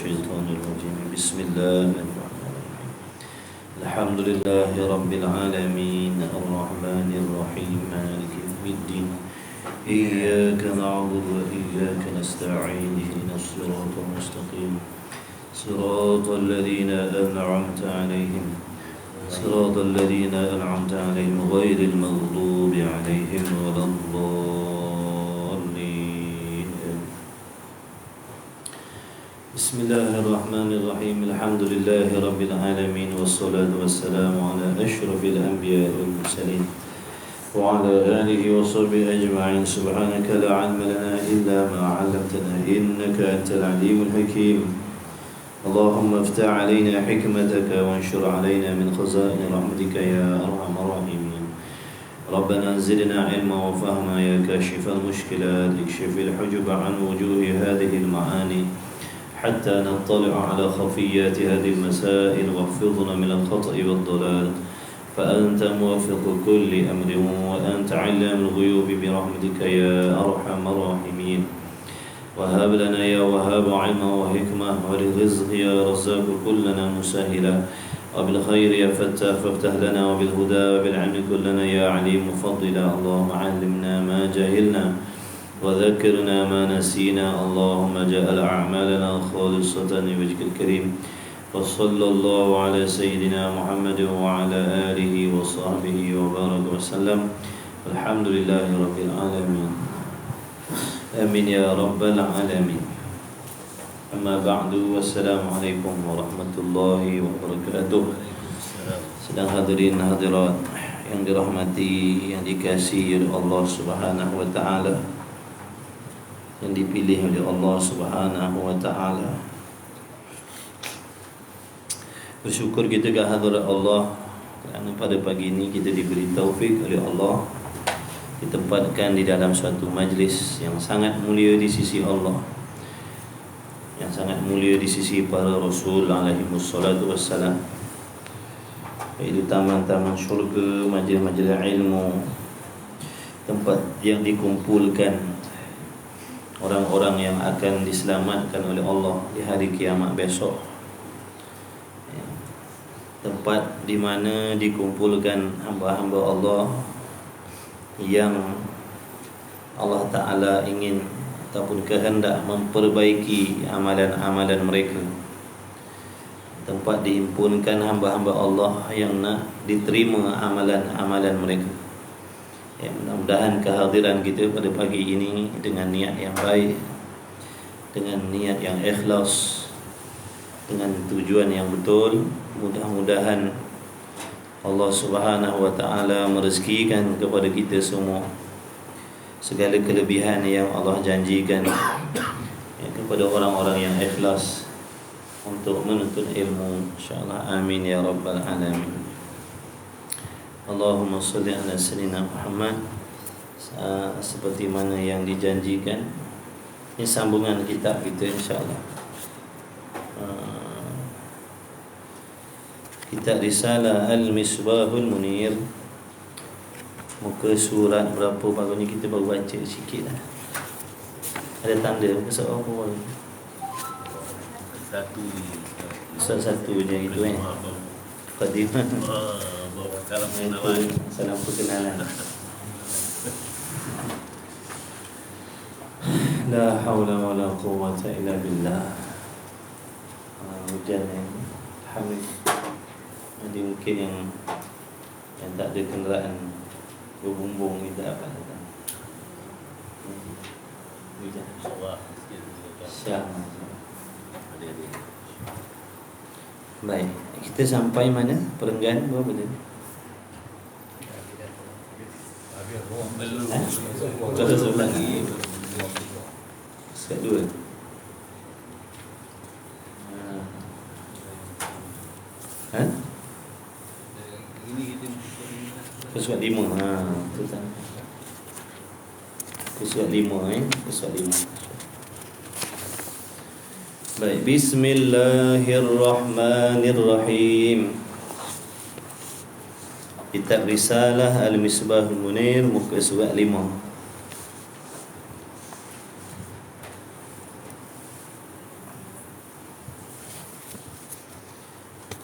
الشيطان الرجيم بسم الله الرحمن الرحيم الحمد لله رب العالمين الرحمن الرحيم مالك يوم الدين إياك نعبد وإياك نستعين اهدنا الصراط المستقيم صراط الذين أنعمت عليهم غير المغضوب عليهم ولا الضالين. بسم الله الرحمن الرحيم الحمد لله رب العالمين والصلاة والسلام على أشرف الأنبياء والمرسلين وعلى آله وصحبه أجمعين. سبحانك لا علم لنا إلا ما علمتنا إنك أنت العليم الحكيم. اللهم افتح علينا حكمتك وانشر علينا من خزائن رحمتك يا أرحم الراحمين. ربنا زدنا علما وفهما يا كاشف المشكلات اكشف الحجب عن وجوه هذه المعاني حتى نطلع على خفيات هذه المسائل واحفظنا من الخطأ والضلال فأنت موفق كل أمر وأنت علام الغيوب برحمتك يا أرحم الراحمين. وهب لنا يا وهاب علما وحكمة وللرزق يا رزاق كلنا مسهلا وبالخير يا فتاح فافتح لنا وبالهدى وبالعلم كلنا يا عليم مفضلا. اللهم علمنا ما جهلنا وذكرنا ما نسينا. اللهم اجعل أعمالنا خالصة لوجهك الكريم. وصلى الله على سيدنا محمد وعلى آله وصحبه وبارك وسلم. الحمد لله رب العالمين. Amin ya rabbal alamin. Amma ba'du, wassalamualaikum warahmatullahi wabarakatuh. Sedang hadirin hadirat yang dirahmati, yang dikasihi oleh Allah Subhanahu wa taala, yang dipilih oleh Allah Subhanahu wa taala. Bersyukur kita ke hadirat Allah kerana pada pagi ini kita diberi taufik oleh Allah ditempatkan di dalam suatu majlis yang sangat mulia di sisi Allah, yang sangat mulia di sisi para Rasul alaihi wassalatu wassalam, iaitu taman-taman syurga, majlis-majlis ilmu, tempat yang dikumpulkan orang-orang yang akan diselamatkan oleh Allah di hari kiamat besok, tempat di mana dikumpulkan hamba-hamba Allah yang Allah Ta'ala ingin ataupun kehendak memperbaiki amalan-amalan mereka. Tempat dihimpunkan hamba-hamba Allah yang nak diterima amalan-amalan mereka. Ya, mudah-mudahan kehadiran kita pada pagi ini dengan niat yang baik, dengan niat yang ikhlas, dengan tujuan yang betul, mudah-mudahan Allah Subhanahu wa taala merezekikan kepada kita semua segala kelebihan yang Allah janjikan kepada orang-orang yang ikhlas untuk menuntut ilmu, insyaallah. Amin ya rabbal alamin. Allahumma shalli ala sayyidina Muhammad. Seperti mana yang dijanjikan, ini sambungan kitab kita insyaallah. Kitab Risalah Al-Misbahul Munir, muka surat berapa baru ni, kita baru baca sikit lah. Ada tanda muka surat apa baru? Surat satu je itu Qadimah. Salam perkenalan. La hawla wa la quwwata illa billah. Hujan ni alhamdulillah. Jadi mungkin yang tak ada kenderaan berbumbung kita apa datang. Hujan. Syam. Baik, kita sampai mana? Perenggan berapa tadi? Kalau sebelah lagi. Sekat dua. Surat 5. Betul tak? Surat 5 Surat 5. Baik, bismillahirrahmanirrahim. Kitab Risalah Al-Misbahul Munir, muka surat 5.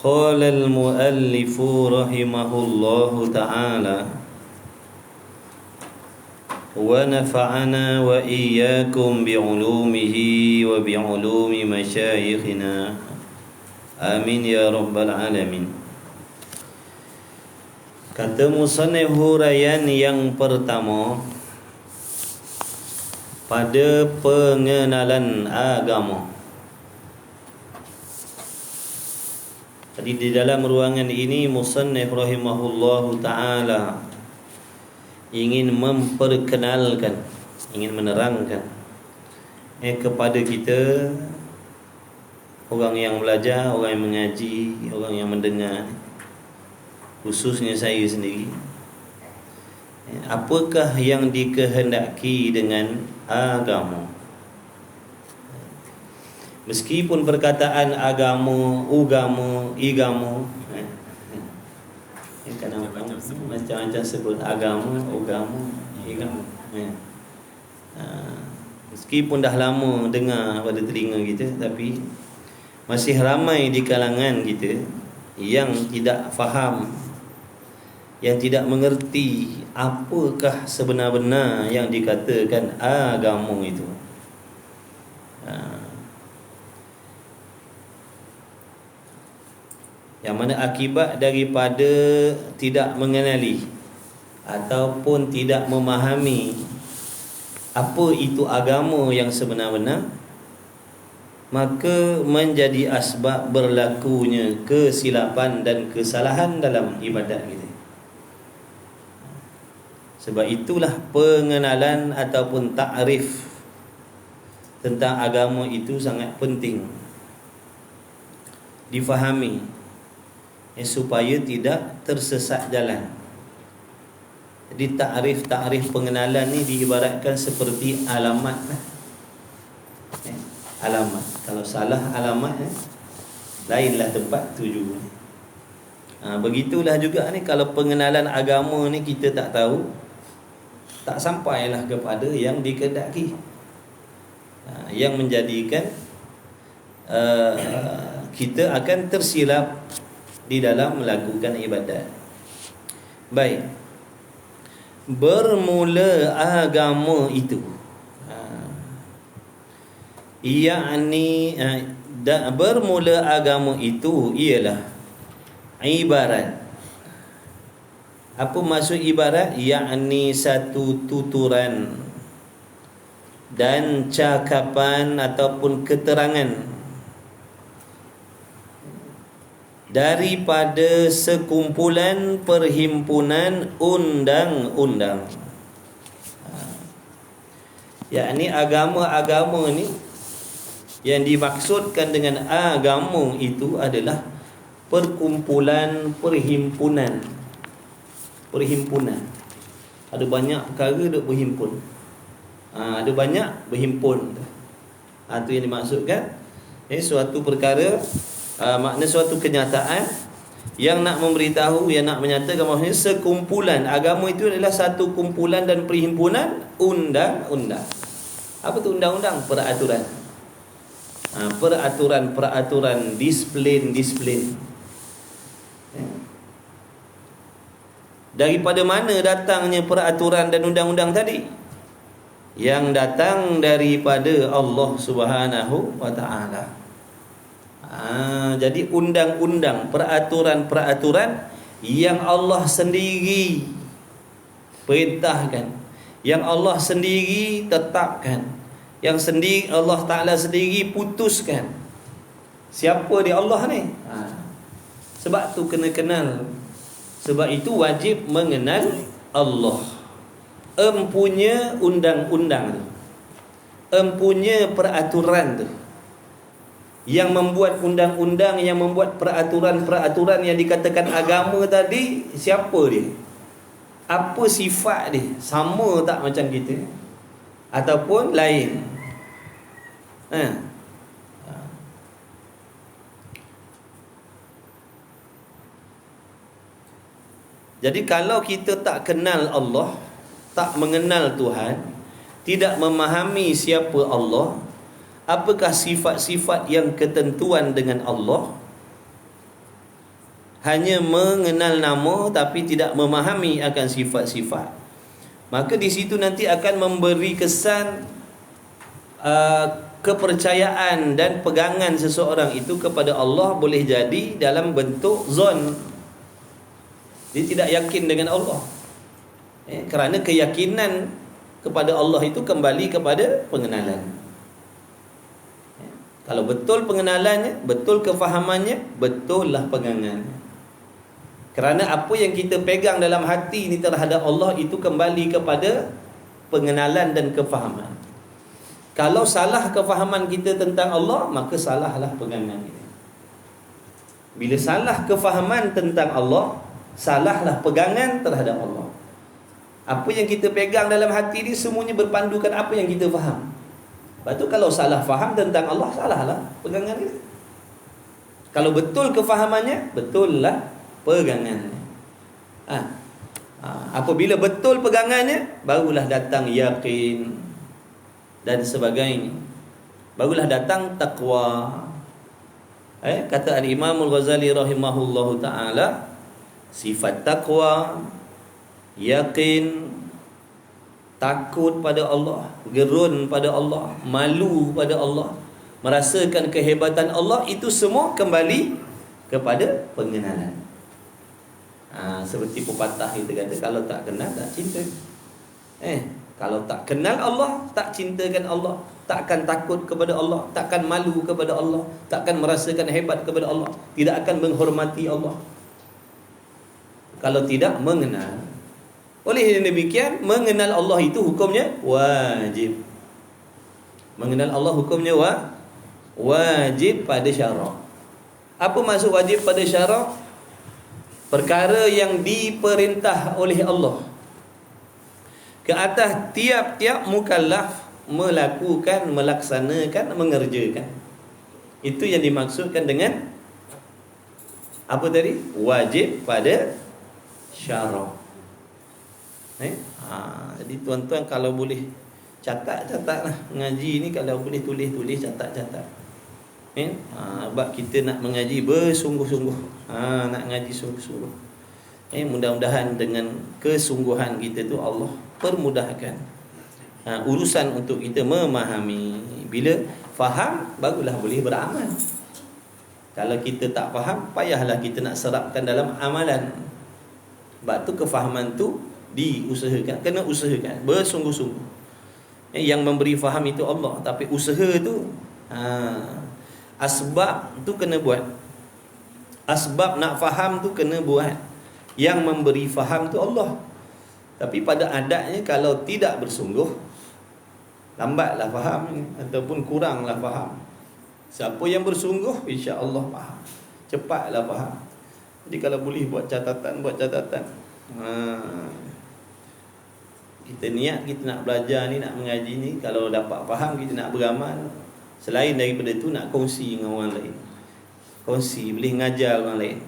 Qala al-muallifu rahimahullahu ta'ala wa nafa'ana wa iyyakum bi'ulumihi wa bi'ulumi masyayikhina amin ya rabbal alamin. Kata musannif huraian yang pertama pada pengenalan agama. Jadi di dalam ruangan ini musannif rahimahullahu ta'ala ingin memperkenalkan, ingin menerangkan kepada kita, orang yang belajar, orang yang mengaji, orang yang mendengar, khususnya saya sendiri, apakah yang dikehendaki dengan agama. Meskipun perkataan agama, ugama, igama, kadang-kadang macam-macam sebut agama, ugama, igama. Meskipun dah lama dengar pada telinga kita, tapi masih ramai di kalangan kita yang tidak faham, yang tidak mengerti apakah sebenar-benar yang dikatakan agama itu. Yang mana akibat daripada tidak mengenali ataupun tidak memahami apa itu agama yang sebenar-benar, maka menjadi asbab berlakunya kesilapan dan kesalahan dalam ibadat kita. Sebab itulah pengenalan ataupun takrif tentang agama itu sangat penting difahami, supaya tidak tersesat jalan. Jadi takrif pengenalan ni diibaratkan seperti alamat lah. Alamat, kalau salah alamat lainlah tempat tuju. Begitulah juga ni, kalau pengenalan agama ni kita tak tahu, tak sampailah kepada yang dikehendaki, yang menjadikan kita akan tersilap di dalam melakukan ibadat. Baik, bermula agama itu, bermula agama itu ialah ibarat. Apa maksud ibarat? Yakni satu tuturan dan cakapan ataupun keterangan daripada sekumpulan perhimpunan undang-undang. Yakni agama-agama ni, yang dimaksudkan dengan agama itu adalah perkumpulan, perhimpunan. Ada banyak perkara duk berhimpun. Ada banyak berhimpun. Itu yang dimaksudkan. Suatu perkara, makna suatu kenyataan yang nak memberitahu, yang nak menyatakan maksudnya sekumpulan. Agama itu adalah satu kumpulan dan perhimpunan undang-undang. Apa tu undang-undang? Peraturan. Peraturan, disiplin. Daripada mana datangnya peraturan dan undang-undang tadi? Yang datang daripada Allah Subhanahu wa ta'ala. Jadi undang-undang, peraturan-peraturan yang Allah sendiri perintahkan, yang Allah sendiri tetapkan, yang sendiri Allah Ta'ala sendiri putuskan. Siapa dia Allah ni? Sebab tu kena kenal. Sebab itu wajib mengenal Allah. Empunya undang-undang tu, empunya peraturan tu, yang membuat undang-undang, yang membuat peraturan-peraturan yang dikatakan agama tadi, siapa dia? Apa sifat dia? Sama tak macam kita? Ataupun lain? Jadi kalau kita tak kenal Allah, tak mengenal Tuhan, tidak memahami siapa Allah, apakah sifat-sifat yang ketentuan dengan Allah, hanya mengenal nama tapi tidak memahami akan sifat-sifat, maka di situ nanti akan memberi kesan kepercayaan dan pegangan seseorang itu kepada Allah boleh jadi dalam bentuk zon. Dia tidak yakin dengan Allah, kerana keyakinan kepada Allah itu kembali kepada pengenalan. Kalau betul pengenalannya, betul kefahamannya, betul lah pegangannya. Kerana apa yang kita pegang dalam hati ni terhadap Allah itu kembali kepada pengenalan dan kefahaman. Kalau salah kefahaman kita tentang Allah, maka salahlah pegangan kita. Bila salah kefahaman tentang Allah, salahlah pegangan terhadap Allah. Apa yang kita pegang dalam hati ni semuanya berpandukan apa yang kita faham. Lepas tu kalau salah faham tentang Allah, salahlah pegangan kita. Kalau betul kefahamannya, betul lah pegangannya. Apabila betul pegangannya, barulah datang yakin dan sebagainya. Barulah datang taqwa. Kata Al-Imam Al-Ghazali rahimahullahu ta'ala, sifat taqwa, yakin, takut pada Allah, gerun pada Allah, malu pada Allah, merasakan kehebatan Allah, itu semua kembali kepada pengenalan. Seperti pepatah kita kata, kalau tak kenal tak cinta. Kalau tak kenal Allah, tak cintakan Allah, takkan takut kepada Allah, takkan malu kepada Allah, takkan merasakan hebat kepada Allah, tidak akan menghormati Allah kalau tidak mengenal. Oleh demikian, mengenal Allah itu hukumnya wajib. Mengenal Allah hukumnya wajib pada syarak. Apa maksud wajib pada syarak? Perkara yang diperintah oleh Allah ke atas tiap-tiap mukallaf melakukan, melaksanakan, mengerjakan. Itu yang dimaksudkan dengan apa tadi? Wajib pada syarak. Jadi tuan-tuan kalau boleh catat-catat lah mengaji ni, kalau boleh tulis-tulis, catat-catat. Sebab kita nak mengaji bersungguh-sungguh, nak ngaji sungguh-sungguh. Mudah-mudahan dengan kesungguhan kita tu Allah permudahkan urusan untuk kita memahami. Bila faham, barulah boleh beramal. Kalau kita tak faham, payahlah kita nak serapkan dalam amalan. Sebab tu kefahaman tu diusahakan, kena usahakan bersungguh-sungguh. Yang memberi faham itu Allah, tapi usaha tu asbab tu kena buat. Asbab nak faham tu kena buat. Yang memberi faham tu Allah. Tapi pada adatnya kalau tidak bersungguh, lambatlah faham ataupun kuranglah faham. Siapa yang bersungguh, insya-Allah faham, cepatlah faham. Jadi kalau boleh buat catatan, buat catatan. Kita niat kita nak belajar ni, nak mengaji ni, kalau dapat faham kita nak beramal. Selain daripada tu nak kongsi dengan orang lain. Kongsi, boleh ngajar orang lain.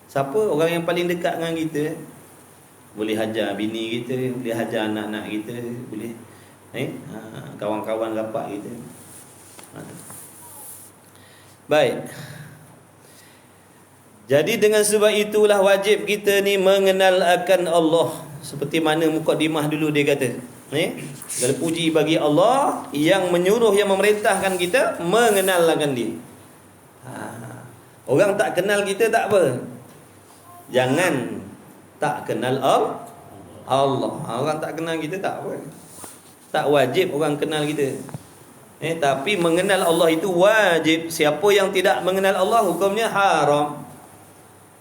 Siapa orang yang paling dekat dengan kita? Boleh hajar bini kita, boleh hajar anak-anak kita, boleh kawan-kawan rapat kita. Baik. Jadi dengan sebab itulah wajib kita ni mengenal akan Allah. Seperti mana mukadimah dulu dia kata, segala puji bagi Allah yang menyuruh, yang memerintahkan kita mengenal akan dia. Orang tak kenal kita tak apa, jangan tak kenal Allah. Orang tak kenal kita tak apa, tak wajib orang kenal kita. Tapi mengenal Allah itu wajib. Siapa yang tidak mengenal Allah, hukumnya haram.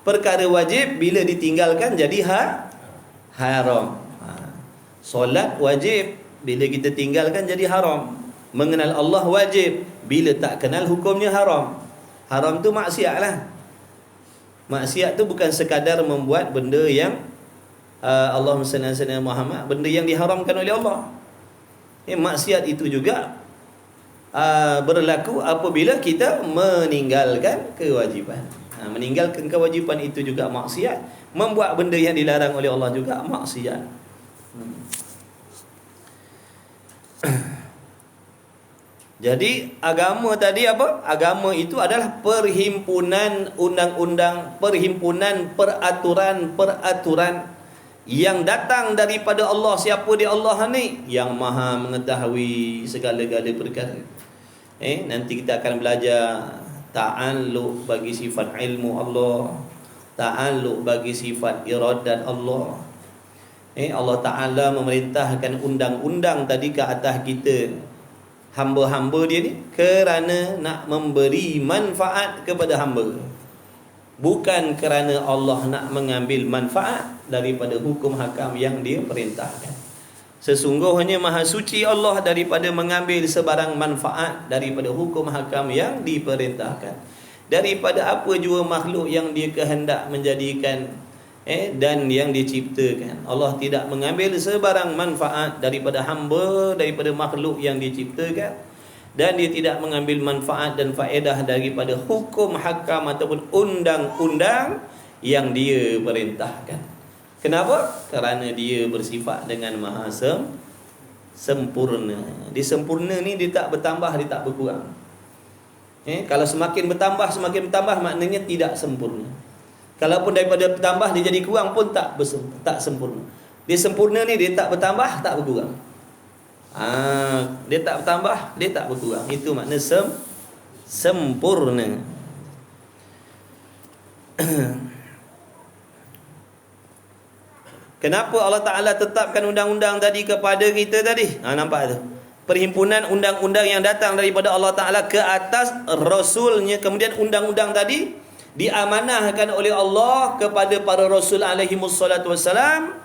Perkara wajib bila ditinggalkan jadi haram. Solat wajib, bila kita tinggalkan jadi haram. Mengenal Allah wajib, bila tak kenal hukumnya haram. Haram tu maksiat lah. Maksiat tu bukan sekadar membuat benda yang Allahumma salli ala sayyidina Muhammad, benda yang diharamkan oleh Allah. Maksiat itu juga berlaku apabila kita meninggalkan kewajipan. Meninggalkan kewajipan itu juga maksiat. Membuat benda yang dilarang oleh Allah juga maksiat. Jadi agama tadi apa? Agama itu adalah perhimpunan undang-undang, perhimpunan peraturan-peraturan yang datang daripada Allah. Siapa dia Allah ni? Yang maha mengetahui segala-gala perkara. Nanti kita akan belajar ta'alluq bagi sifat ilmu Allah, ta'alluq bagi sifat iradat Allah. Allah Ta'ala memerintahkan undang-undang tadi ke atas kita, hamba-hamba dia ni, kerana nak memberi manfaat kepada hamba, bukan kerana Allah nak mengambil manfaat daripada hukum hakam yang dia perintahkan. Sesungguhnya maha suci Allah daripada mengambil sebarang manfaat daripada hukum hakam yang diperintahkan, daripada apa jua makhluk yang dia kehendak menjadikan dan yang diciptakan. Allah tidak mengambil sebarang manfaat daripada hamba, daripada makhluk yang diciptakan, dan dia tidak mengambil manfaat dan faedah daripada hukum hakam ataupun undang-undang yang dia perintahkan. Kenapa? Kerana dia bersifat dengan maha sempurna. Dia sempurna ni dia tak bertambah, dia tak berkurang. Kalau semakin bertambah maknanya tidak sempurna. Kalaupun daripada bertambah dia jadi kurang pun tak sempurna. Dia sempurna ni dia tak bertambah, tak berkurang. Dia tak bertambah, dia tak berkurang. Itu makna sempurna. Kenapa Allah Ta'ala tetapkan undang-undang tadi kepada kita tadi? Nampak tu? Perhimpunan undang-undang yang datang daripada Allah Ta'ala ke atas Rasulnya. Kemudian undang-undang tadi diamanahkan oleh Allah kepada para Rasul alaihimussalatu wassalam,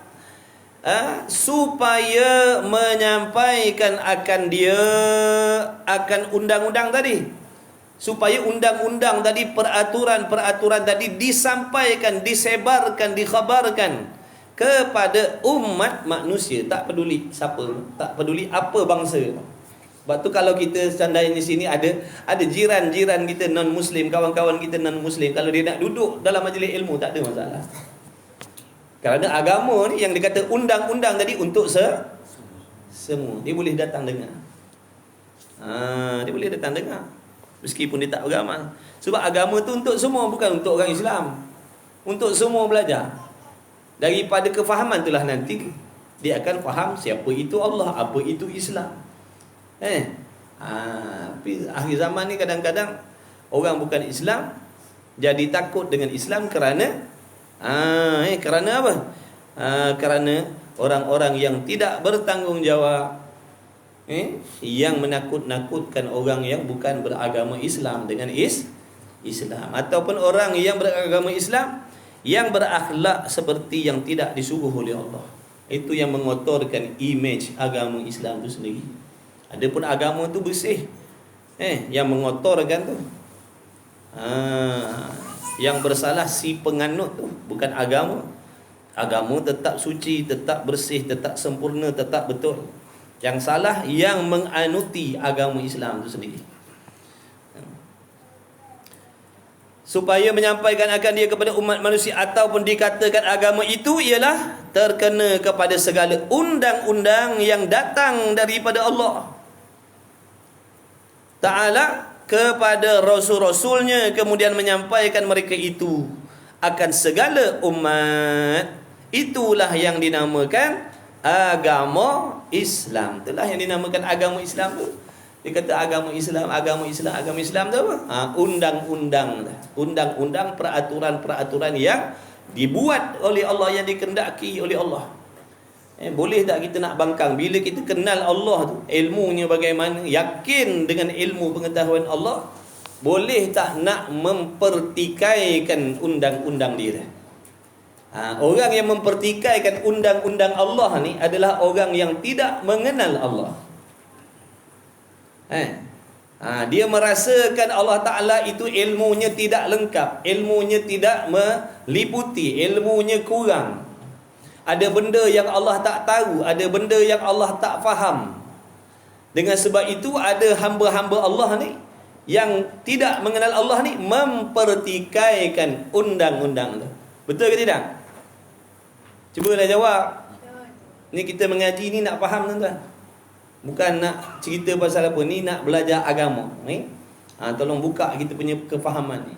supaya menyampaikan akan undang-undang tadi, supaya undang-undang tadi, peraturan-peraturan tadi disampaikan, disebarkan, dikhabarkan kepada umat manusia. Tak peduli siapa, tak peduli apa bangsa. Sebab tu kalau kita seandainya di sini ada jiran-jiran kita non-Muslim, kawan-kawan kita non-Muslim, kalau dia nak duduk dalam majlis ilmu tak ada masalah. Kerana agama ni yang dikata undang-undang tadi untuk semua, dia boleh datang dengar. Dia boleh datang dengar meskipun dia tak beramal. Sebab agama tu untuk semua, bukan untuk orang Islam. Untuk semua belajar. Daripada kefahaman itulah nanti dia akan faham siapa itu Allah, apa itu Islam. Tapi akhir zaman ni kadang-kadang orang bukan Islam jadi takut dengan Islam kerana kerana apa? Kerana orang-orang yang tidak bertanggungjawab, yang menakut-nakutkan orang yang bukan beragama Islam dengan Islam, ataupun orang yang beragama Islam yang berakhlak seperti yang tidak disuruh oleh Allah. Itu yang mengotorkan imej agama Islam itu sendiri. Adapun agama tu bersih, yang mengotorkan tu, yang bersalah si penganut tu, bukan agama. Agama tetap suci, tetap bersih, tetap sempurna, tetap betul. Yang salah yang menganuti agama Islam tu sendiri. Supaya menyampaikan akan dia kepada umat manusia, ataupun dikatakan agama itu ialah terkena kepada segala undang-undang yang datang daripada Allah Ta'ala kepada Rasul-Rasulnya, kemudian menyampaikan mereka itu akan segala umat. Itulah yang dinamakan agama Islam. Itulah yang dinamakan agama Islam tu. Dia kata agama Islam tu apa? Undang-undang. Undang-undang, peraturan-peraturan yang dibuat oleh Allah, yang dikehendaki oleh Allah. Boleh tak kita nak bangkang bila kita kenal Allah tu, ilmunya bagaimana, yakin dengan ilmu pengetahuan Allah, boleh tak nak mempertikaikan undang-undang dia? Orang yang mempertikaikan undang-undang Allah ni adalah orang yang tidak mengenal Allah. Dia merasakan Allah Ta'ala itu ilmunya tidak lengkap, ilmunya tidak meliputi, ilmunya kurang. Ada benda yang Allah tak tahu, ada benda yang Allah tak faham. Dengan sebab itu ada hamba-hamba Allah ni yang tidak mengenal Allah ni mempertikaikan undang-undang tu. Betul ke tidak? Cubalah jawab. Ni kita mengaji ni nak faham tuan-tuan. Bukan nak cerita pasal apa ni, nak belajar agama. Tolong buka kita punya kefahaman ni.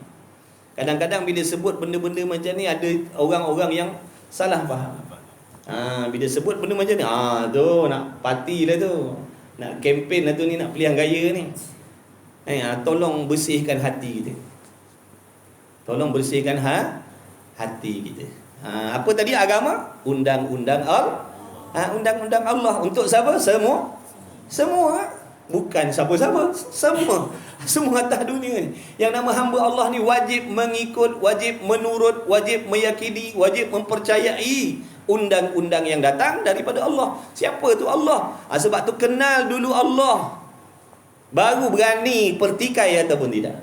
Kadang-kadang bila sebut benda-benda macam ni, ada orang-orang yang salah faham. Bila sebut benda macam ni, tu nak parti lah tu, nak kempen lah tu ni, nak pilihan gaya ni. Tolong bersihkan hati kita. Tolong bersihkan hati kita. Apa tadi agama? Undang-undang Allah. Undang-undang Allah untuk siapa? Semua. Bukan siapa-siapa, semua atas dunia ni. Yang nama hamba Allah ni wajib mengikut, wajib menurut, wajib meyakini, wajib mempercayai undang-undang yang datang daripada Allah. Siapa tu Allah? Sebab tu kenal dulu Allah, baru berani pertikai ataupun tidak,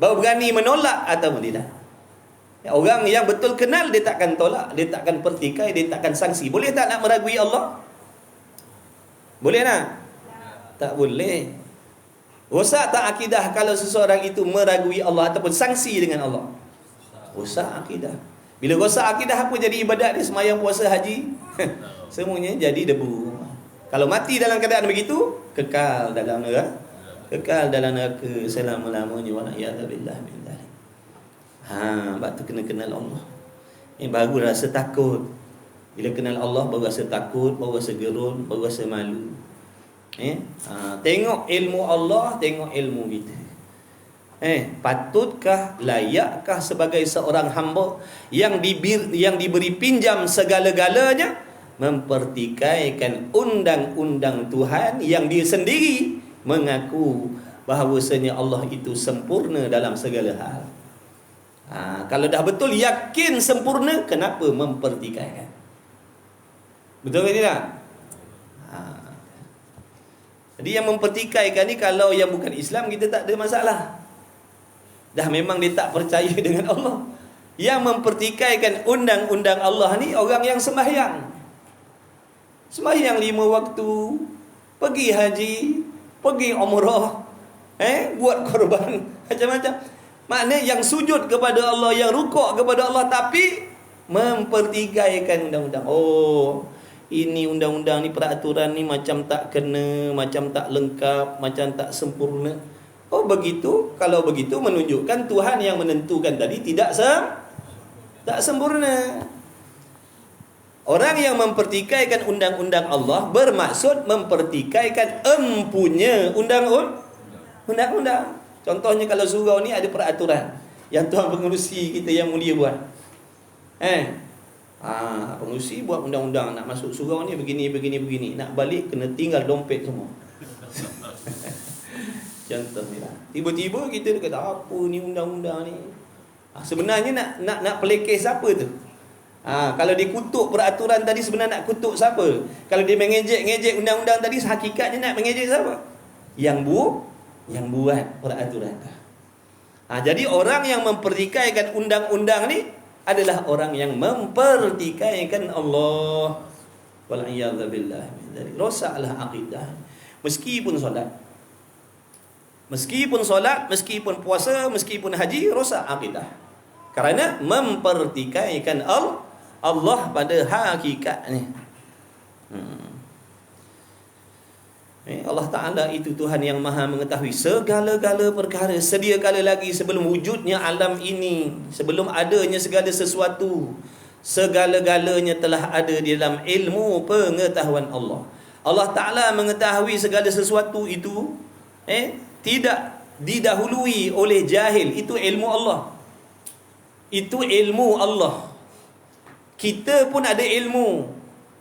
baru berani menolak ataupun tidak. Orang yang betul kenal, dia takkan tolak, dia takkan pertikai, dia takkan sangsi. Boleh tak nak meragui Allah? Boleh tak? Tak boleh. Rosak tak akidah kalau seseorang itu meragui Allah ataupun sangsi dengan Allah? Rosak akidah. Bila rosak akidah, apa jadi ibadat dia? Sembahyang, puasa, haji? Semuanya jadi debu. Kalau mati dalam keadaan begitu, kekal dalam neraka. Kekal dalam neraka selama-lamanya. Wala'iyadzubillah min dzalik. Sebab tu kena kenal Allah. Baru rasa takut. Bila kenal Allah, baru rasa takut, baru rasa gerun, baru rasa malu. Tengok ilmu Allah, tengok ilmu kita. Patutkah, layakkah sebagai seorang hamba yang diberi pinjam segala-galanya, mempertikaikan undang-undang Tuhan yang dia sendiri mengaku bahawasanya Allah itu sempurna dalam segala hal. Kalau dah betul yakin sempurna, kenapa mempertikaikan? Betul ke tidak? Jadi yang mempertikaikan ni, kalau yang bukan Islam, kita tak ada masalah. Dah memang dia tak percaya dengan Allah. Yang mempertikaikan undang-undang Allah ni orang yang sembahyang 5 waktu, pergi haji, pergi umrah, buat korban macam-macam. Maknanya yang sujud kepada Allah, yang rukuk kepada Allah, tapi mempertikaikan undang-undang. Ini undang-undang ni, peraturan ni macam tak kena, macam tak lengkap, macam tak sempurna. Begitu. Kalau begitu menunjukkan Tuhan yang menentukan tadi tak sempurna. Orang yang mempertikaikan undang-undang Allah bermaksud mempertikaikan empunya undang-undang. Contohnya kalau surau ni ada peraturan yang Tuan Pengerusi kita yang mulia buat. Pengurusi buat undang-undang, nak masuk surau ni begini, nak balik kena tinggal dompet semua. Contoh ni lah. Tiba-tiba kita kata, apa ni undang-undang ni? Sebenarnya nak pelekeh siapa tu? Kalau dia kutuk peraturan tadi, sebenarnya nak kutuk siapa? Kalau dia mengejek undang-undang tadi, hakikatnya nak mengejek siapa? Yang buat peraturan. Jadi orang yang mempertikaikan undang-undang ni adalah orang yang mempertikaikan Allah. Wal'iyadzubillah min dzalik. Rosaklah akidah. Meskipun solat, meskipun puasa, meskipun haji, rosak akidah. Kerana mempertikaikan Allah pada hakikatnya. Allah Ta'ala itu Tuhan yang maha mengetahui segala-gala perkara sedia kala lagi sebelum wujudnya alam ini, sebelum adanya segala sesuatu. Segala-galanya telah ada di dalam ilmu pengetahuan Allah. Allah Ta'ala mengetahui segala sesuatu itu tidak didahului oleh jahil. Itu ilmu Allah. Itu ilmu Allah. Kita pun ada ilmu,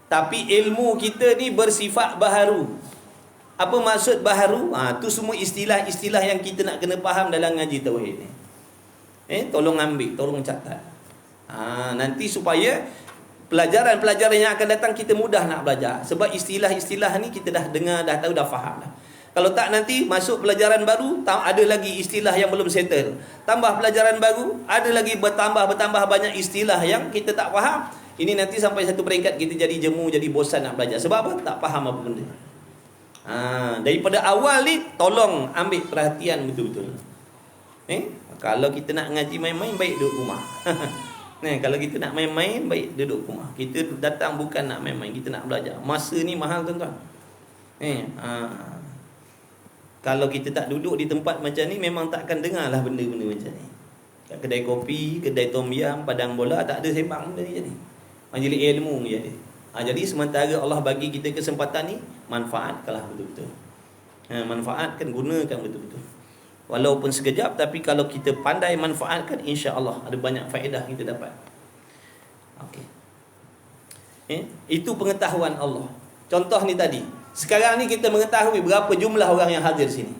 tapi ilmu kita ni bersifat baharu. Apa maksud baharu? Tu semua istilah-istilah yang kita nak kena faham dalam ngaji tauhid ni. Tolong ambil, tolong catat. Nanti supaya pelajaran-pelajaran yang akan datang kita mudah nak belajar. Sebab istilah-istilah ni kita dah dengar, dah tahu, dah faham dah. Kalau tak, nanti masuk pelajaran baru, ada lagi istilah yang belum settle. Tambah pelajaran baru, ada lagi bertambah banyak istilah yang kita tak faham. Ini nanti sampai satu peringkat kita jadi jemu, jadi bosan nak belajar. Sebab apa? Tak faham apa benda. Daripada awal ni, tolong ambil perhatian betul-betul. Kalau kita nak ngaji main-main, baik duduk rumah. Kalau kita nak main-main, baik duduk rumah. Kita datang bukan nak main-main, kita nak belajar. Masa ni mahal tuan-tuan. Kalau kita tak duduk di tempat macam ni, memang takkan dengar lah benda-benda macam ni. Kat kedai kopi, kedai tom yam, padang bola, tak ada sembang benda ni jadi. Majlis ilmu je ada. Jadi sementara Allah bagi kita kesempatan ni, manfaatkanlah betul-betul. Manfaatkan, gunakan betul-betul. Walaupun sekejap, tapi kalau kita pandai manfaatkan, insya-Allah ada banyak faedah kita dapat. Okey. Itu pengetahuan Allah. Contoh ni tadi. Sekarang ni kita mengetahui berapa jumlah orang yang hadir sini.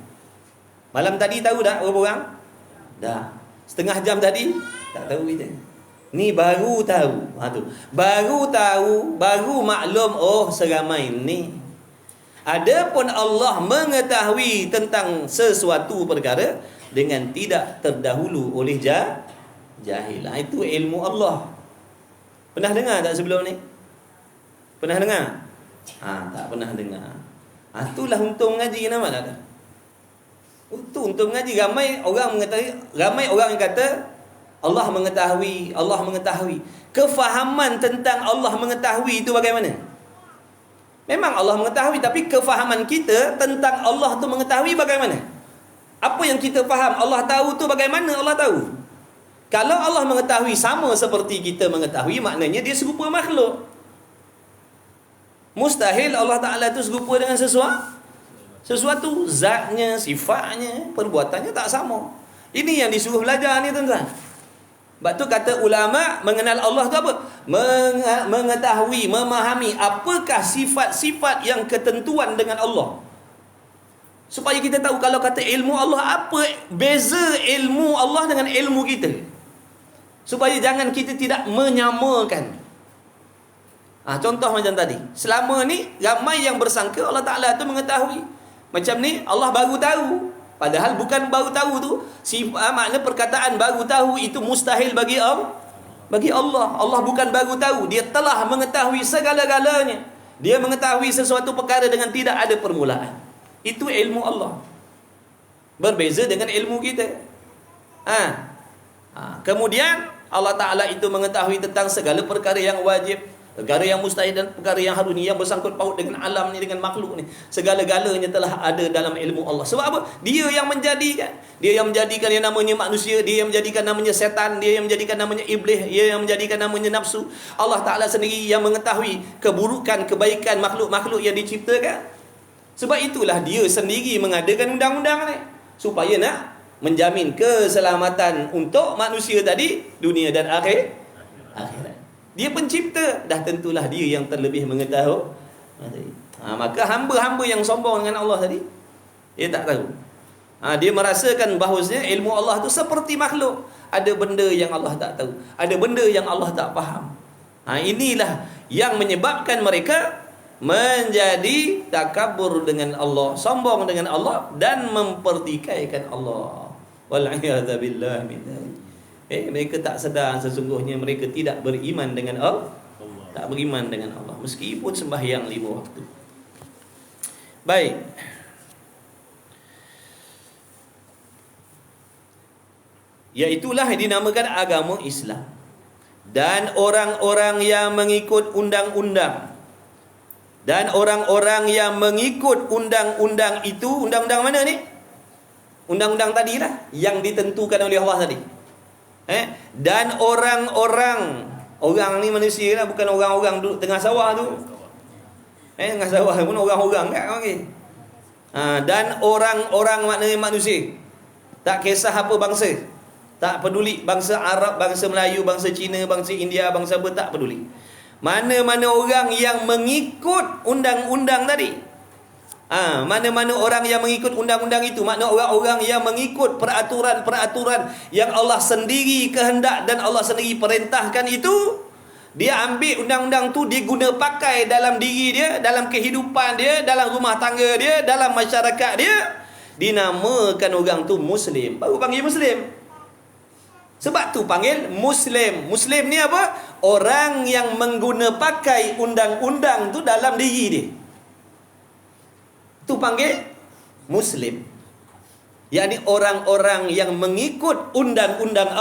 Malam tadi tahu tak berapa orang? Dah. Setengah jam tadi tak tahu kita. Ni baru tahu. Tu. Baru tahu, baru maklum, oh seramai ni. Adapun Allah mengetahui tentang sesuatu perkara dengan tidak terdahulu oleh jahil. Itu ilmu Allah. Pernah dengar tak sebelum ni? Pernah dengar? Tak pernah dengar. Itulah untung mengaji, nama tak? Untung mengaji. Ramai orang yang kata Allah mengetahui, Allah mengetahui. Kefahaman tentang Allah mengetahui itu bagaimana? Memang Allah mengetahui, tapi kefahaman kita tentang Allah tu mengetahui bagaimana? Apa yang kita faham Allah tahu tu bagaimana Allah tahu? Kalau Allah mengetahui sama seperti kita mengetahui, maknanya dia serupa makhluk. Mustahil Allah Ta'ala tu serupa dengan sesuatu. Zatnya, sifatnya, perbuatannya tak sama. Ini yang disuruh belajar ni tuan-tuan. Sebab tu kata ulama, mengenal Allah tu apa? Mengetahui, memahami apakah sifat-sifat yang ketentuan dengan Allah. Supaya kita tahu, kalau kata ilmu Allah, apa beza ilmu Allah dengan ilmu kita. Supaya jangan kita tidak menyamakan. Contoh macam tadi. Selama ni ramai yang bersangka Allah Ta'ala tu mengetahui. Macam ni Allah baru tahu. Padahal bukan baru tahu tu. Makna perkataan baru tahu itu mustahil bagi Allah. Allah bukan baru tahu. Dia telah mengetahui segala-galanya. Dia mengetahui sesuatu perkara dengan tidak ada permulaan. Itu ilmu Allah. Berbeza dengan ilmu kita. Kemudian Allah Ta'ala itu mengetahui tentang segala perkara yang wajib, perkara yang mustahil dan perkara yang haruni, yang bersangkut paut dengan alam ni, dengan makhluk ni. Segala-galanya telah ada dalam ilmu Allah. Sebab apa? Dia yang menjadikan. Dia yang menjadikan yang namanya manusia. Dia yang menjadikan namanya setan. Dia yang menjadikan namanya iblis. Dia yang menjadikan namanya nafsu. Allah Ta'ala sendiri yang mengetahui keburukan, kebaikan makhluk-makhluk yang diciptakan. Sebab itulah dia sendiri mengadakan undang-undang ni. Supaya nak menjamin keselamatan untuk manusia tadi, dunia dan akhirat. Dia pencipta, dah tentulah dia yang terlebih mengetahui. Maka hamba-hamba yang sombong dengan Allah tadi, dia tak tahu. Dia merasakan bahawasanya ilmu Allah tu seperti makhluk. Ada benda yang Allah tak tahu, ada benda yang Allah tak faham. Inilah yang menyebabkan mereka menjadi takabur dengan Allah, sombong dengan Allah dan mempertikaikan Allah. Wal'iyadzubillah min dzalik. Mereka tak sedar sesungguhnya mereka tidak beriman dengan Allah. Tak beriman dengan Allah meskipun sembahyang 5 waktu. Baik. Iaitulah dinamakan agama Islam. Dan orang-orang yang mengikut undang-undang, dan orang-orang yang mengikut undang-undang itu, undang-undang mana ni? Undang-undang tadilah yang ditentukan oleh Allah tadi. Dan orang ni manusia lah, bukan orang-orang duduk tengah sawah tu. Tengah sawah pun orang-orang kan, okey. Dan orang-orang maknanya manusia. Tak kisah apa bangsa. Tak peduli bangsa Arab, bangsa Melayu, bangsa Cina, bangsa India, bangsa apa, tak peduli. Mana-mana orang yang mengikut undang-undang tadi. Mana-mana orang yang mengikut undang-undang itu, makna orang-orang yang mengikut peraturan-peraturan yang Allah sendiri kehendak dan Allah sendiri perintahkan itu, dia ambil undang-undang tu, dia guna pakai dalam diri dia, dalam kehidupan dia, dalam rumah tangga dia, dalam masyarakat dia, dinamakan orang tu Muslim. Baru panggil Muslim. Sebab tu panggil Muslim. Muslim ni apa? Orang yang mengguna pakai undang-undang tu dalam diri dia. Tu panggil Muslim. Yakni orang-orang yang mengikut undang-undang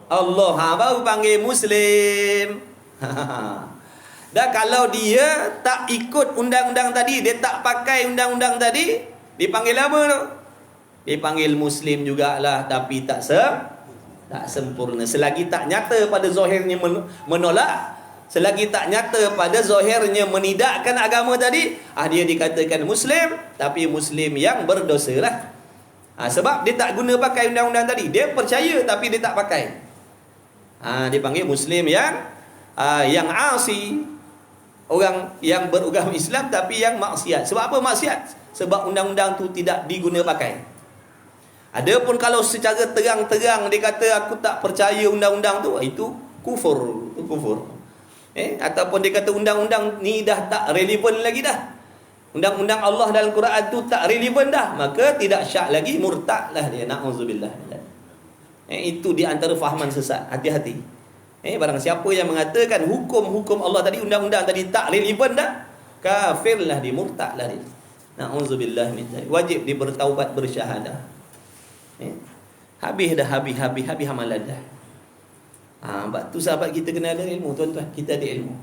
Allah. Baru panggil Muslim. Dan kalau dia tak ikut undang-undang tadi, dia tak pakai undang-undang tadi, dipanggil apa tu? Dipanggil Muslim jugalah, tapi tak sempurna. Selagi tak nyata pada zahirnya menolak, selagi tak nyata pada zahirnya menidakkan agama tadi, dia dikatakan Muslim, tapi Muslim yang berdosa lah. Sebab dia tak guna pakai undang-undang tadi. Dia percaya tapi dia tak pakai. Dia panggil Muslim yang asi. Orang yang beragama Islam tapi yang maksiat. Sebab apa maksiat? Sebab undang-undang tu tidak diguna pakai. Adapun kalau secara terang-terang dia kata aku tak percaya undang-undang tu, itu kufur. Itu kufur. Ataupun dia kata undang-undang ni dah tak relevan lagi dah. Undang-undang Allah dalam Quran tu tak relevan dah, maka tidak syak lagi, murtad lah dia. Na'udzubillah. Itu di antara fahaman sesat. Hati-hati. Barang siapa yang mengatakan hukum-hukum Allah tadi, undang-undang tadi tak relevan dah, kafirlah dia, murtadlah dia. Na'udzubillah min dzalik. Wajib dia bertaubat, bersyahadah. Habis amalan dah. Sebab tu sahabat kita kena ada ilmu, tuan-tuan. Kita ada ilmu.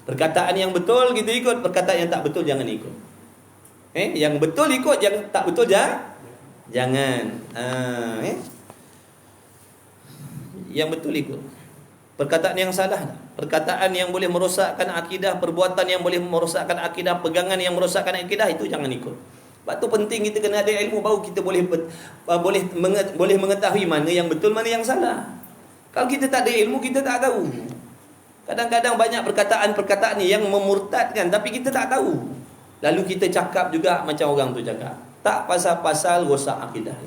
Perkataan yang betul kita ikut, perkataan yang tak betul jangan ikut. Yang betul ikut, yang tak betul jangan. Yang betul ikut. Perkataan yang salah, perkataan yang boleh merosakkan akidah, perbuatan yang boleh merosakkan akidah, pegangan yang merosakkan akidah, itu jangan ikut. Sebab tu penting kita kena ada ilmu, baru kita boleh mengetahui mana yang betul, mana yang salah. Kalau kita tak ada ilmu, kita tak tahu. Kadang-kadang banyak perkataan-perkataan ni yang memurtadkan, tapi kita tak tahu. Lalu kita cakap juga macam orang tu cakap. Tak pasal-pasal rosak akidah.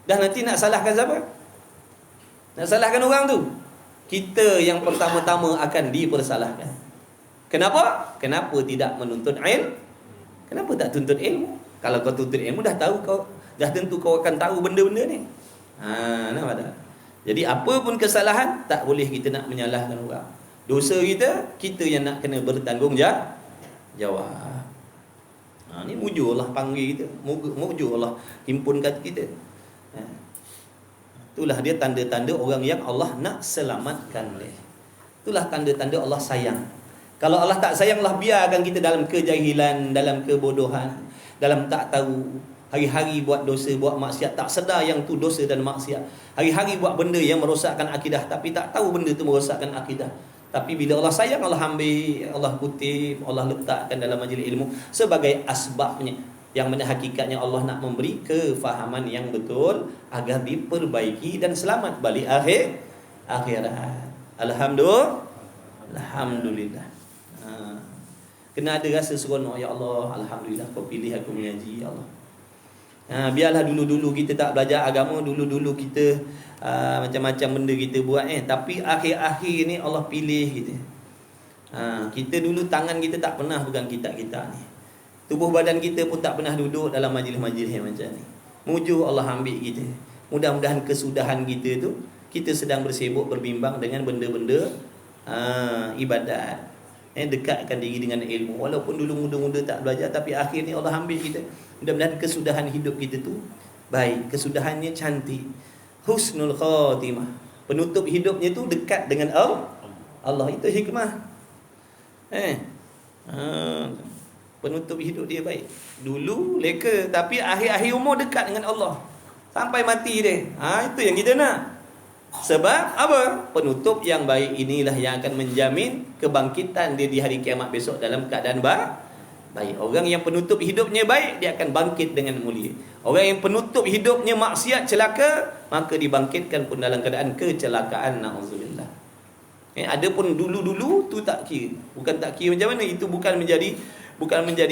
Dah nanti nak salahkan siapa? Nak salahkan orang tu. Kita yang pertama-tama akan dipersalahkan. Kenapa? Kenapa tidak menuntut ilmu? Kenapa tak tuntut ilmu? Kalau kau tuntut ilmu, dah tentu kau akan tahu benda-benda ni. Nampak tak? Jadi apa pun kesalahan, tak boleh kita nak menyalahkan orang. Dosa kita yang nak kena bertanggungjawab. Ni mujur Allah panggil kita, mujur Allah himpunkan kita. Itulah dia tanda-tanda orang yang Allah nak selamatkan dia. Itulah tanda-tanda Allah sayang. Kalau Allah tak sayang, Allah biarkan kita dalam kejahilan, dalam kebodohan, dalam tak tahu. Hari-hari buat dosa, buat maksiat, tak sedar yang tu dosa dan maksiat. Hari-hari buat benda yang merosakkan akidah, tapi tak tahu benda tu merosakkan akidah. Tapi bila Allah sayang, Allah ambil, Allah kutip, Allah letakkan dalam majlis ilmu sebagai asbabnya. Yang mana hakikatnya Allah nak memberi kefahaman yang betul agar diperbaiki dan selamat balik akhirat. Alhamdulillah. Kena ada rasa seronok, ya Allah, alhamdulillah kau pilih aku mengaji, ya Allah. Biarlah dulu-dulu kita tak belajar agama, dulu-dulu kita macam-macam benda kita buat, tapi akhir-akhir ni Allah pilih kita. Kita dulu tangan kita tak pernah pegang kitab-kitab ni. Tubuh badan kita pun tak pernah duduk dalam majlis-majlis yang macam ni. Mujur Allah ambil kita. Mudah-mudahan kesudahan kita tu, kita sedang bersibuk berbimbang dengan benda-benda ibadat. Dekatkan diri dengan ilmu. Walaupun dulu muda-muda tak belajar, tapi akhir ni Allah ambil kita. Mudah-mudahan kesudahan hidup kita tu baik, kesudahannya cantik. Husnul khatimah. Penutup hidupnya tu dekat dengan Allah. Itu hikmah. Penutup hidup dia baik. Dulu leka, tapi akhir-akhir umur dekat dengan Allah. Sampai mati dia. Itu yang kita nak. Sebab apa? Penutup yang baik inilah yang akan menjamin kebangkitan dia di hari kiamat besok dalam keadaan baik. Orang yang penutup hidupnya baik, dia akan bangkit dengan mulia. Orang yang penutup hidupnya maksiat, celaka, maka dibangkitkan pun dalam keadaan kecelakaan. Na'udzubillah. Adapun dulu-dulu tu tak kira. Bukan tak kira macam mana, itu bukan menjadi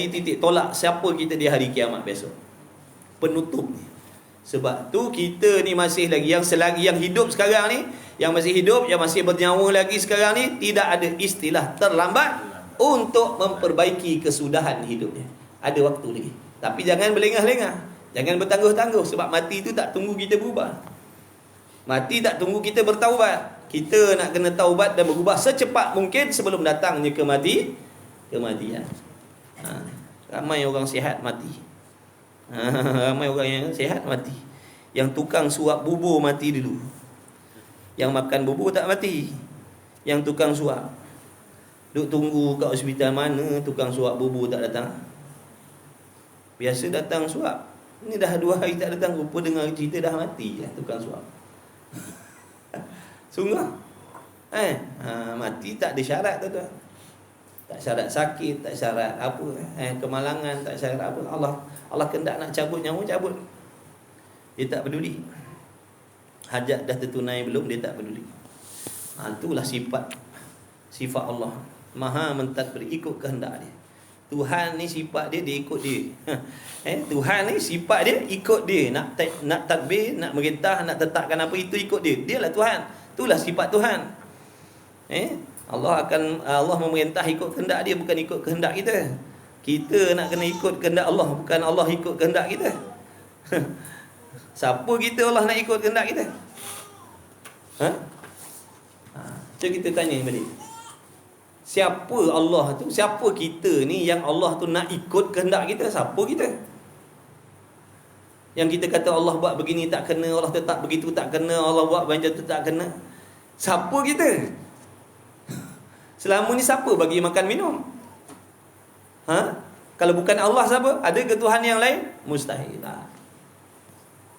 titik tolak siapa kita di hari kiamat besok. Penutup ni. Sebab tu kita ni masih lagi yang hidup sekarang ni, yang masih hidup, yang masih bernyawa lagi sekarang ni, tidak ada istilah terlambat untuk memperbaiki kesudahan hidupnya. Ada waktu lagi. Tapi jangan berlengah-lengah, jangan bertangguh-tangguh, sebab mati tu tak tunggu kita berubah. Mati tak tunggu kita bertaubat. Kita nak kena taubat dan berubah secepat mungkin sebelum datangnya kematian. Ramai orang sihat mati. Ramai orang yang sihat mati. Yang tukang suap bubur mati dulu. Yang makan bubur tak mati. Yang tukang suap. Duk tunggu kat hospital mana tukang suap bubur tak datang. Biasa datang suap. Ni dah 2 hari tak datang, rupa dengar cerita dah mati lah tukang suap. Sungguh. Mati tak ada syarat tuan-tuan. Tak syarat sakit, tak syarat apa, kemalangan, tak syarat apa. Allah kendak nak cabut nyawa, cabut. Dia tak peduli. Hajat dah tertunai belum, dia tak peduli. Itulah sifat Allah. Maha mentadbir, ikut kehendak dia. Tuhan ni sifat dia, dia ikut dia. Tuhan ni sifat dia, ikut dia. Nak tadbir, nak merintah, nak tetapkan apa, itu ikut dia. Dialah Tuhan. Itulah sifat Tuhan. Allah memerintah ikut kehendak dia, bukan ikut kehendak kita. Kita nak kena ikut kehendak Allah, bukan Allah ikut kehendak kita. Siapa kita Allah nak ikut kehendak kita? Cuba kita tanya balik. Siapa Allah tu? Siapa kita ni yang Allah tu nak ikut kehendak kita? Siapa kita? Yang kita kata Allah buat begini tak kena, Allah tetap begitu tak kena, Allah buat macam tu tak kena. Siapa kita? Selama ni siapa bagi makan minum? Kalau bukan Allah siapa? Ada ke Tuhan yang lain? Mustahil lah.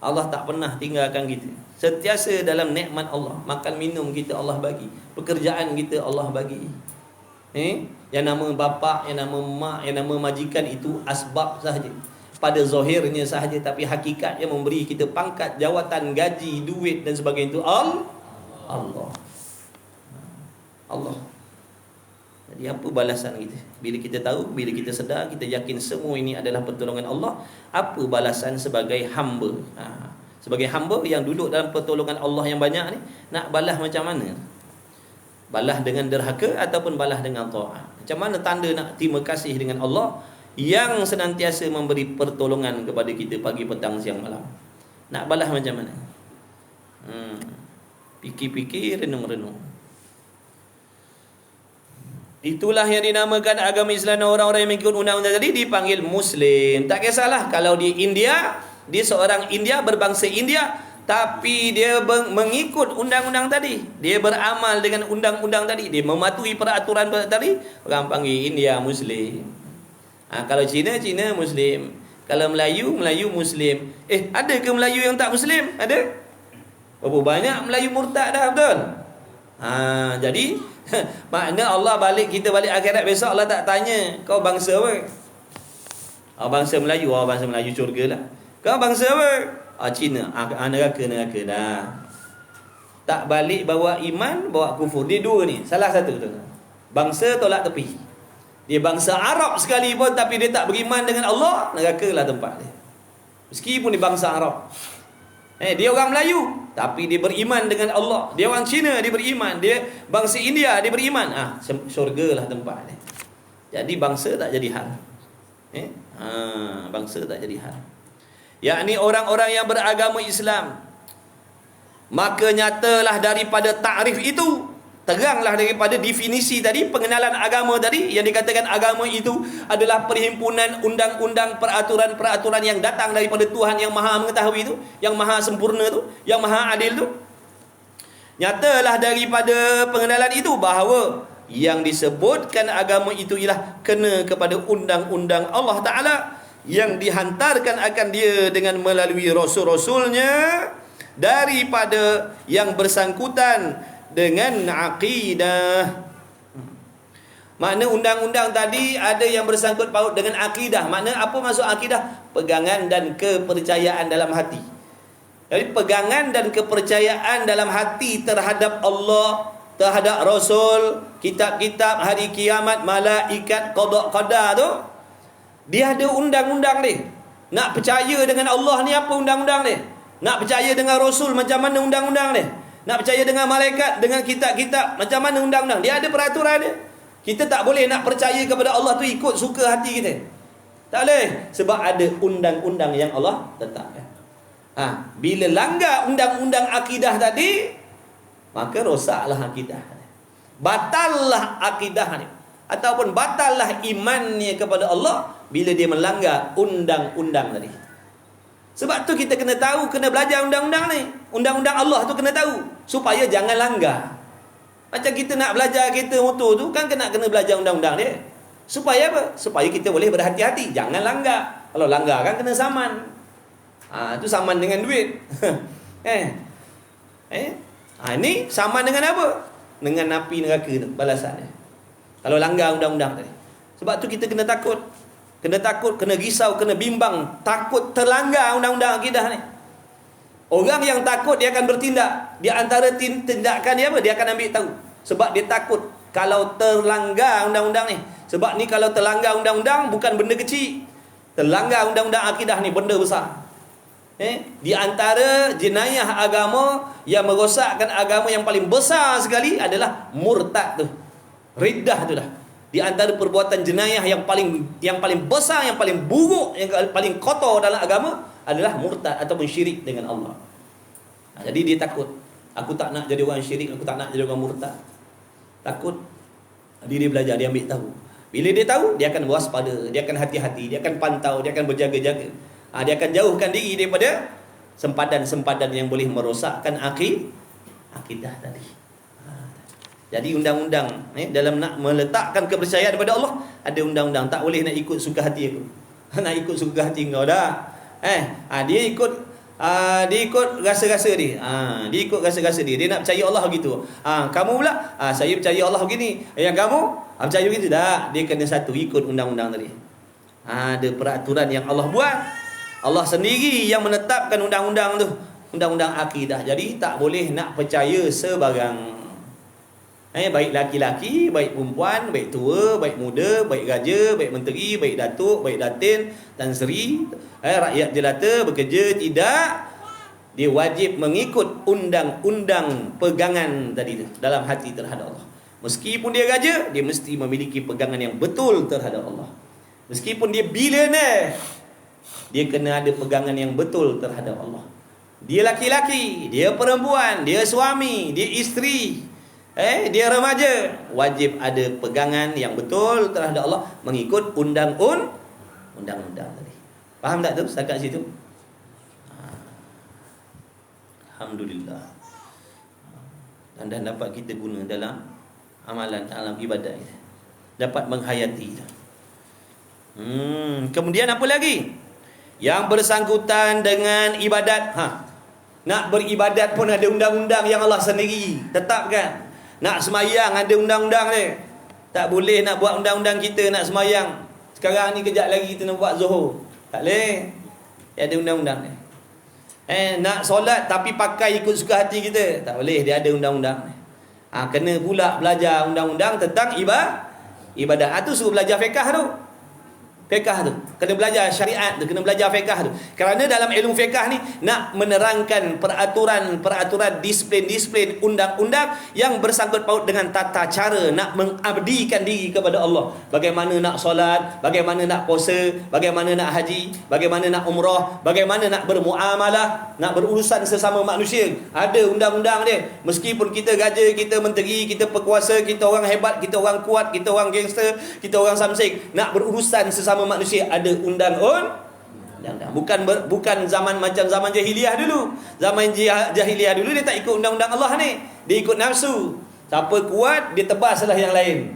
Allah tak pernah tinggalkan kita. Sentiasa dalam nikmat Allah. Makan minum kita Allah bagi. Pekerjaan kita Allah bagi. Yang nama bapa, yang nama mak, yang nama majikan itu asbab sahaja. Pada zahirnya sahaja, tapi hakikatnya memberi kita pangkat, jawatan, gaji, duit dan sebagainya itu Allah. Jadi apa balasan kita? Bila kita tahu, bila kita sedar, kita yakin semua ini adalah pertolongan Allah. Apa balasan sebagai hamba? Sebagai hamba yang duduk dalam pertolongan Allah yang banyak ni, nak balas macam mana? Balas dengan derhaka ataupun balas dengan taat? Macam mana tanda nak terima kasih dengan Allah yang senantiasa memberi pertolongan kepada kita pagi, petang, siang, malam? Nak balas macam mana? Fikir-fikir, renung-renung. Itulah yang dinamakan agama Islam. Orang-orang yang mengikut undang-undang tadi dipanggil Muslim. Tak kisahlah kalau di India, dia seorang India, berbangsa India, tapi dia mengikut undang-undang tadi. Dia beramal dengan undang-undang tadi. Dia mematuhi peraturan tadi. Orang panggil India Muslim. Kalau Cina, Cina Muslim. Kalau Melayu, Melayu Muslim. Ada ke Melayu yang tak Muslim? Ada? Berapa banyak Melayu murtad dah, betul? Jadi makna Allah kita balik akhirat besok, Allah tak tanya kau bangsa apa? Bangsa Melayu. Bangsa Melayu syurga lah. Kau bangsa apa? Cina. Neraka dah. Tak balik bawa iman, bawa kufur. Dia dua ni, salah satu tu. Bangsa tolak tepi. Dia bangsa Arab sekalipun, tapi dia tak beriman dengan Allah, neraka lah tempat dia. Meskipun dia bangsa Arab. Dia orang Melayu, tapi dia beriman dengan Allah. Dia orang Cina, dia beriman. Dia bangsa India, dia beriman. Syurga lah tempat dia. Jadi bangsa tak jadi hal. Bangsa tak jadi hal. Yakni orang-orang yang beragama Islam, maka nyatalah daripada takrif itu, teranglah daripada definisi tadi, pengenalan agama tadi, yang dikatakan agama itu adalah perhimpunan undang-undang, peraturan-peraturan yang datang daripada Tuhan yang maha mengetahui itu, yang maha sempurna itu, yang maha adil itu. Nyatalah daripada pengenalan itu bahawa yang disebutkan agama itu ialah kena kepada undang-undang Allah Ta'ala yang dihantarkan akan dia dengan melalui rasul-rasulnya daripada yang bersangkutan dengan akidah. Makna undang-undang tadi ada yang bersangkut paut dengan akidah. Makna apa maksud akidah? Pegangan dan kepercayaan dalam hati. Jadi pegangan dan kepercayaan dalam hati terhadap Allah, terhadap Rasul, kitab-kitab, hari kiamat, malaikat, qada qadar tu, dia ada undang-undang dia. Nak percaya dengan Allah ni apa undang-undang dia? Nak percaya dengan Rasul macam mana undang-undang dia? Nak percaya dengan malaikat, dengan kitab-kitab, macam mana undang-undang? Dia ada peraturan dia. Kita tak boleh nak percaya kepada Allah tu ikut suka hati kita. Tak boleh. Sebab ada undang-undang yang Allah tetapkan. Bila langgar undang-undang akidah tadi, maka rosaklah akidah. Batallah akidah ni. Ataupun batallah imannya kepada Allah bila dia melanggar undang-undang tadi. Sebab tu kita kena tahu, kena belajar undang-undang ni. Undang-undang Allah tu kena tahu supaya jangan langgar. Macam kita nak belajar kereta motor tu kan kena belajar undang-undang dia. Supaya apa? Supaya kita boleh berhati-hati. Jangan langgar. Kalau langgar kan kena saman. Itu saman dengan duit. Ini saman dengan apa? Dengan api neraka tu balasannya. Kalau langgar undang-undang tadi. Sebab tu kita kena takut. Kena takut, kena risau, kena bimbang. Takut terlanggar undang-undang akidah ni. Orang yang takut dia akan bertindak. Di antara tindakan dia apa? Dia akan ambil tahu. Sebab dia takut kalau terlanggar undang-undang ni. Sebab ni kalau terlanggar undang-undang bukan benda kecil. Terlanggar undang-undang akidah ni benda besar. Di antara jenayah agama yang merosakkan agama yang paling besar sekali adalah murtad tu. Riddah tu dah. Di antara perbuatan jenayah yang paling besar, yang paling buruk, yang paling kotor dalam agama adalah murtad ataupun syirik dengan Allah. Jadi dia takut. Aku tak nak jadi orang syirik, aku tak nak jadi orang murtad. Takut. Jadi dia belajar, dia ambil tahu. Bila dia tahu, dia akan waspada, dia akan hati-hati, dia akan pantau, dia akan berjaga-jaga. Dia akan jauhkan diri daripada sempadan-sempadan yang boleh merosakkan akidah tadi. Jadi undang-undang dalam nak meletakkan kepercayaan kepada Allah, ada undang-undang. Tak boleh nak ikut suka hati aku. Nak ikut suka hati kau dah. Dia ikut rasa-rasa dia. Dia ikut rasa-rasa dia. Dia nak percaya Allah begitu. Kamu pula, saya percaya Allah begini. Yang kamu percaya begitu dah. Dia kena satu, ikut undang-undang tadi. Ada peraturan yang Allah buat. Allah sendiri yang menetapkan undang-undang tu. Undang-undang akidah. Jadi tak boleh nak percaya sebarang. Baik laki-laki, baik perempuan, baik tua, baik muda, baik raja, baik menteri, baik datuk, baik datin, Tan Sri, rakyat jelata bekerja, tidak. Dia wajib mengikut undang-undang pegangan tadi tu dalam hati terhadap Allah. Meskipun dia raja, dia mesti memiliki pegangan yang betul terhadap Allah. Meskipun dia billionaire, dia kena ada pegangan yang betul terhadap Allah. Dia laki-laki, dia perempuan, dia suami, dia isteri, dia remaja, wajib ada pegangan yang betul terhadap Allah mengikut undang-undang tadi. Faham tak tu setakat situ? Alhamdulillah. Dan dapat kita guna dalam amalan, dalam ibadat kita. Dapat menghayati. Kemudian apa lagi? Yang bersangkutan dengan ibadat. Nak beribadat pun ada undang-undang yang Allah sendiri tetapkan. Nak semayang ada undang-undang ni. Tak boleh nak buat undang-undang kita nak semayang. Sekarang ni kejap lagi kita nak buat zuhur. Tak boleh. Dia ada undang-undang ni. Nak solat tapi pakai ikut suka hati kita. Tak boleh, dia ada undang-undang ni. Kena pula belajar undang-undang tentang ibadah. Tu suruh belajar fiqh tu. Fiqh tu. Kena belajar syariat tu, kena belajar fiqh tu. Kerana dalam ilmu fiqh ni nak menerangkan peraturan, disiplin undang-undang yang bersangkut paut dengan tata cara nak mengabdikan diri kepada Allah. Bagaimana nak solat, bagaimana nak puasa, bagaimana nak haji, bagaimana nak umrah, bagaimana nak bermuamalah, nak berurusan sesama manusia. Ada undang-undang dia. Meskipun kita raja, kita menteri, kita pekuasa, kita orang hebat, kita orang kuat, kita orang gangster, kita orang samsek, nak berurusan sesama manusia ada undang-undang. Bukan zaman macam zaman jahiliah dulu. Zaman jahiliah dulu dia tak ikut undang-undang Allah ni. Dia ikut nafsu. Siapa kuat dia tebaslah yang lain.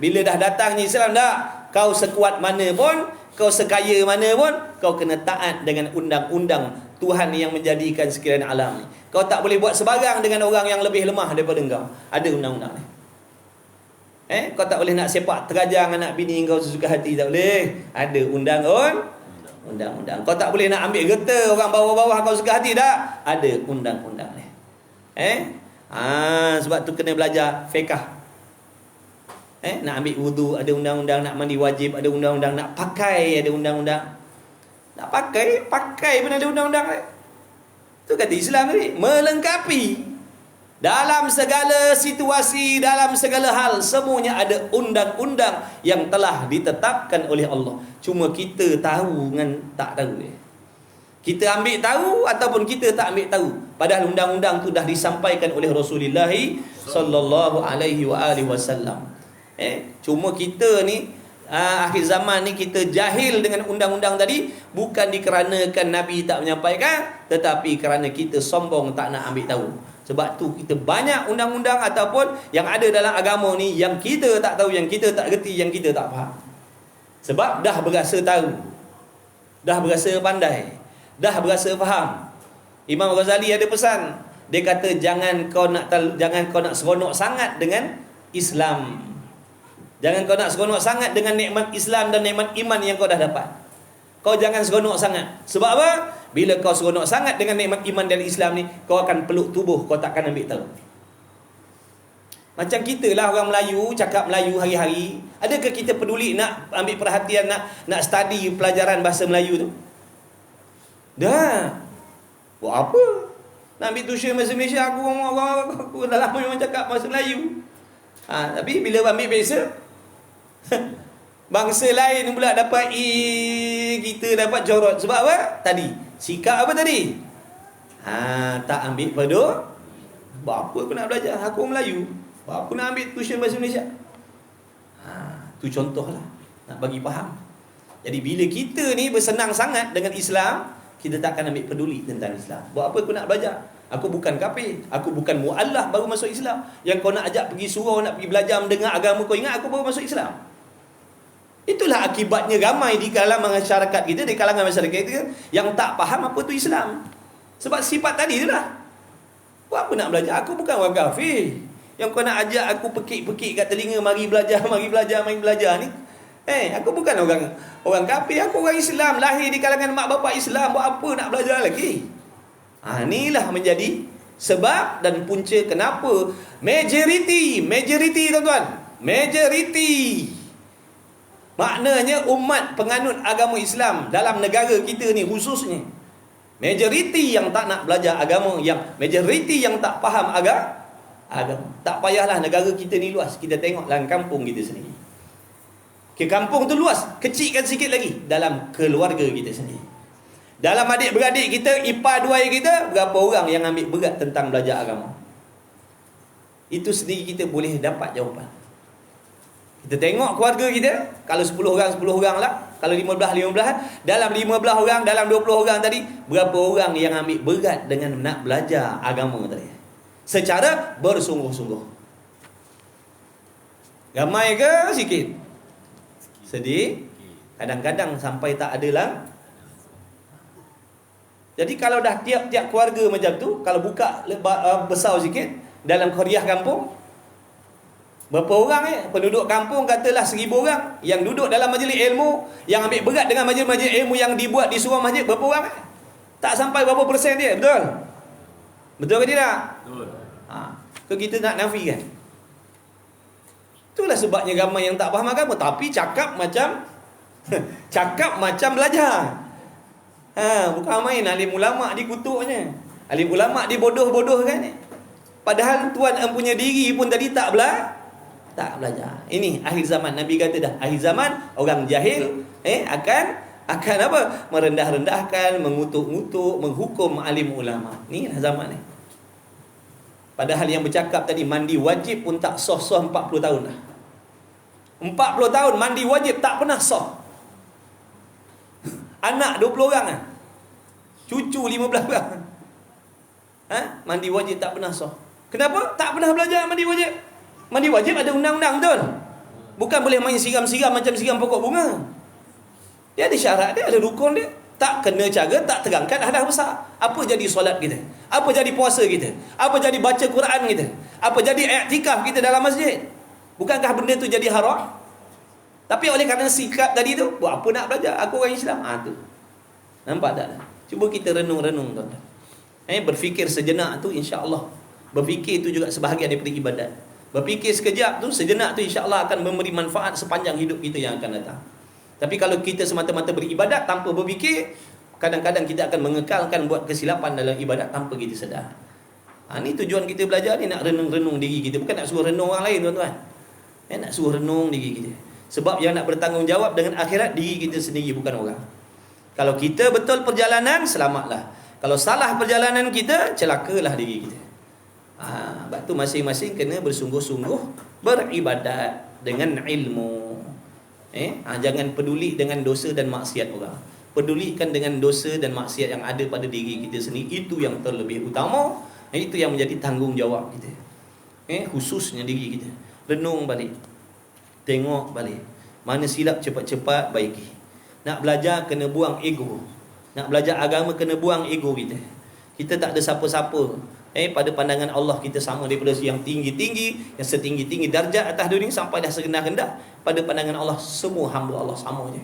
Bila dah datangnya Islam dah, kau sekuat mana pun, kau sekaya mana pun, kau kena taat dengan undang-undang Tuhan yang menjadikan sekalian alam ni. Kau tak boleh buat sebarang dengan orang yang lebih lemah daripada kau. Ada undang-undang ni. Kau tak boleh nak sepak terajang anak bini kau sesuka hati, tak boleh. Ada undang-undang. Kau tak boleh nak ambil gerta orang bawah-bawah kau suka hati, tak? Ada undang-undang ni. Sebab tu kena belajar fiqh. Nak ambil wudu ada undang-undang, nak mandi wajib ada undang-undang, nak pakai ada undang-undang. Nak pakai pun ada undang-undang ni. Tu kata Islam ni melengkapi. Dalam segala situasi, dalam segala hal, semuanya ada undang-undang yang telah ditetapkan oleh Allah. Cuma kita tahu dengan tak tahu. Kita ambil tahu ataupun kita tak ambil tahu. Padahal undang-undang tu dah disampaikan oleh Rasulullah sallallahu alaihi wasallam. Cuma kita ni akhir zaman ni kita jahil dengan undang-undang tadi, bukan dikarenakan Nabi tak menyampaikan, tetapi kerana kita sombong tak nak ambil tahu. Sebab tu kita banyak undang-undang ataupun yang ada dalam agama ni yang kita tak tahu, yang kita tak reti, yang kita tak faham. Sebab dah berasa tahu, dah berasa pandai, dah berasa faham. Imam Ghazali ada pesan, dia kata jangan kau nak seronok sangat dengan Islam. Jangan kau nak seronok sangat dengan nikmat Islam dan nikmat iman yang kau dah dapat. Kau jangan seronok sangat. Sebab apa? Bila kau seronok sangat dengan nikmat iman dan Islam ni, kau akan peluk tubuh, kau takkan ambil tahu. Macam kita lah orang Melayu, cakap Melayu hari-hari. Adakah kita peduli nak ambil perhatian, nak study pelajaran bahasa Melayu tu? Dah. Buat apa? Nak ambil tuition bahasa Malaysia, aku dah lama memang cakap bahasa Melayu. Tapi bila ambil bahasa bangsa lain pula dapat E, kita dapat jorot. Sebab apa? Tadi sikap apa tadi? Tak ambil pada. Buat apa aku nak belajar? Aku orang Melayu. Buat apa nak ambil tuition bahasa Malaysia? Tu contohlah, nak bagi faham. Jadi bila kita ni bersenang sangat dengan Islam, kita tak akan ambil peduli tentang Islam. Buat apa aku nak belajar? Aku bukan kafir, aku bukan mu'allah baru masuk Islam. Yang kau nak ajak pergi surau, nak pergi belajar mendengar agama, kau ingat aku baru masuk Islam. Itulah akibatnya ramai di kalangan masyarakat kita, di kalangan masyarakat kita yang tak faham apa tu Islam. Sebab sifat tadi tu lah. Buat apa nak belajar? Aku bukan orang kafir. Yang kau nak ajak aku pekik-pekik kat telinga, mari belajar ni. Aku bukan orang kafir, aku orang Islam, lahir di kalangan mak bapak Islam. Buat apa nak belajar lagi? Inilah menjadi sebab dan punca kenapa majoriti tuan-tuan, majoriti maknanya umat penganut agama Islam dalam negara kita ni khususnya, majoriti yang tak nak belajar agama, yang majoriti yang tak faham agama. Tak payahlah negara kita ni luas, kita tengok dalam kampung kita sendiri. Kampung tu luas, kecilkan sikit lagi dalam keluarga kita sendiri. Dalam adik-beradik kita, ipar dua kita, berapa orang yang ambil berat tentang belajar agama? Itu sendiri kita boleh dapat jawapan. Kita tengok keluarga kita, kalau 10 orang lah, kalau 15, dalam 15 orang, dalam 20 orang tadi, berapa orang yang ambil berat dengan nak belajar agama tadi? Secara bersungguh-sungguh. Ramai ke sikit? Sedih. Kadang-kadang sampai tak ada lah. Jadi kalau dah tiap-tiap keluarga macam tu, kalau buka besar sikit dalam qaryah kampung, berapa orang penduduk kampung, katalah 1000 orang yang duduk dalam majlis ilmu, yang ambil berat dengan majlis-majlis ilmu yang dibuat di surau masjid, berapa orang? Tak sampai berapa persen dia, betul? Betul ke tidak? Betul. Ke kita nak nafikan? Itulah sebabnya ramai yang tak faham agama, tapi cakap macam belajar. Bukan main alim ulama' dikutuknya, alim ulama' dibodoh-bodohkan. Padahal tuan empunya diri pun tadi tak belajar. Ini akhir zaman. Nabi kata dah, akhir zaman orang jahil akan apa? Merendah-rendahkan, mengutuk-ngutuk, menghukum alim ulama'. Inilah zaman ni. Padahal yang bercakap tadi mandi wajib pun tak sah-sah 40 tahun dah. 40 tahun mandi wajib tak pernah sah. Anak 20 orang lah, cucu 15 orang, mandi wajib tak pernah sah. Kenapa? Tak pernah belajar mandi wajib. Mandi wajib ada undang-undang, betul? Bukan boleh main siram-siram macam siram pokok bunga. Dia ada syarat dia, ada rukun dia. Tak kena cara, tak terangkan hadas besar. Apa jadi solat kita? Apa jadi puasa kita? Apa jadi baca Quran kita? Apa jadi iktikaf kita dalam masjid? Bukankah benda tu jadi haram? Tapi oleh kerana sikap tadi tu, buat apa nak belajar? Aku orang Islam. Tu. Nampak tak? Cuba kita renung-renung, tuan-tuan. Berfikir sejenak tu, insya-Allah. Berfikir tu juga sebahagian daripada ibadat. Berfikir sekejap tu, sejenak tu insya-Allah akan memberi manfaat sepanjang hidup kita yang akan datang. Tapi kalau kita semata-mata beribadat tanpa berfikir, kadang-kadang kita akan mengekalkan buat kesilapan dalam ibadat tanpa kita sedar. Ni tujuan kita belajar ni, nak renung-renung diri kita. Bukan nak suruh renung orang lain, tuan-tuan. Nak suruh renung diri kita. Sebab yang nak bertanggungjawab dengan akhirat, diri kita sendiri, bukan orang. Kalau kita betul perjalanan, selamatlah. Kalau salah perjalanan kita, celakalah diri kita. Sebab tu masing-masing kena bersungguh-sungguh beribadat dengan ilmu. Jangan peduli dengan dosa dan maksiat orang. Pedulikan dengan dosa dan maksiat yang ada pada diri kita sendiri. Itu yang terlebih utama. Itu yang menjadi tanggungjawab kita. Khususnya diri kita. Renung balik. Tengok balik. Mana silap cepat-cepat baiki. Nak belajar kena buang ego. Nak belajar agama kena buang ego kita. Kita tak ada siapa-siapa. Pada pandangan Allah kita sama daripada yang tinggi-tinggi, yang setinggi-tinggi darjat atas dunia sampai dah serendah-rendah. Pada pandangan Allah semua hamba Allah sama je.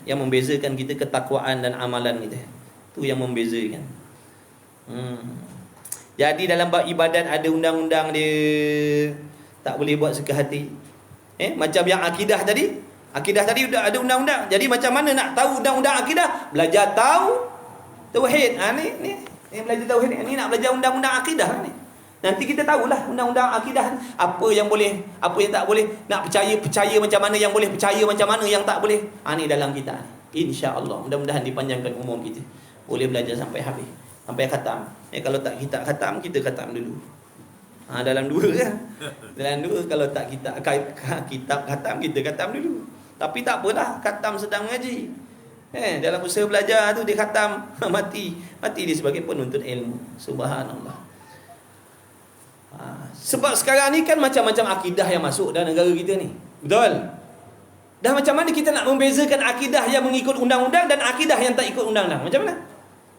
Yang membezakan kita ketakwaan dan amalan kita. Itu yang membezakan. Jadi dalam bab ibadat ada undang-undang dia. Tak boleh buat suka hati. Macam yang akidah tadi. Akidah tadi ada undang-undang. Jadi macam mana nak tahu undang-undang akidah? Belajar tahu tauhid. Ni belajar tauhid ni nak belajar undang-undang akidah ni. Nanti kita tahulah undang-undang akidah apa yang boleh, apa yang tak boleh. Nak percaya macam mana yang boleh, percaya macam mana yang tak boleh. Ni dalam kita ni. Insya-Allah mudah-mudahan dipanjangkan umur kita. Boleh belajar sampai habis, sampai khatam. Kalau tak kita khatam, kita khatam dulu. Dalam dua kan. Dalam dua kalau tak kita kitab khatam, kita khatam dulu. Tapi tak apalah, khatam sedang mengaji. Dalam usaha belajar tu dia khatam, mati dia sebagai penuntut ilmu. Subhanallah. Sebab sekarang ni kan macam-macam akidah yang masuk dalam negara kita ni. Betul? Dah macam mana kita nak membezakan akidah yang mengikut undang-undang dan akidah yang tak ikut undang-undang? Macam mana?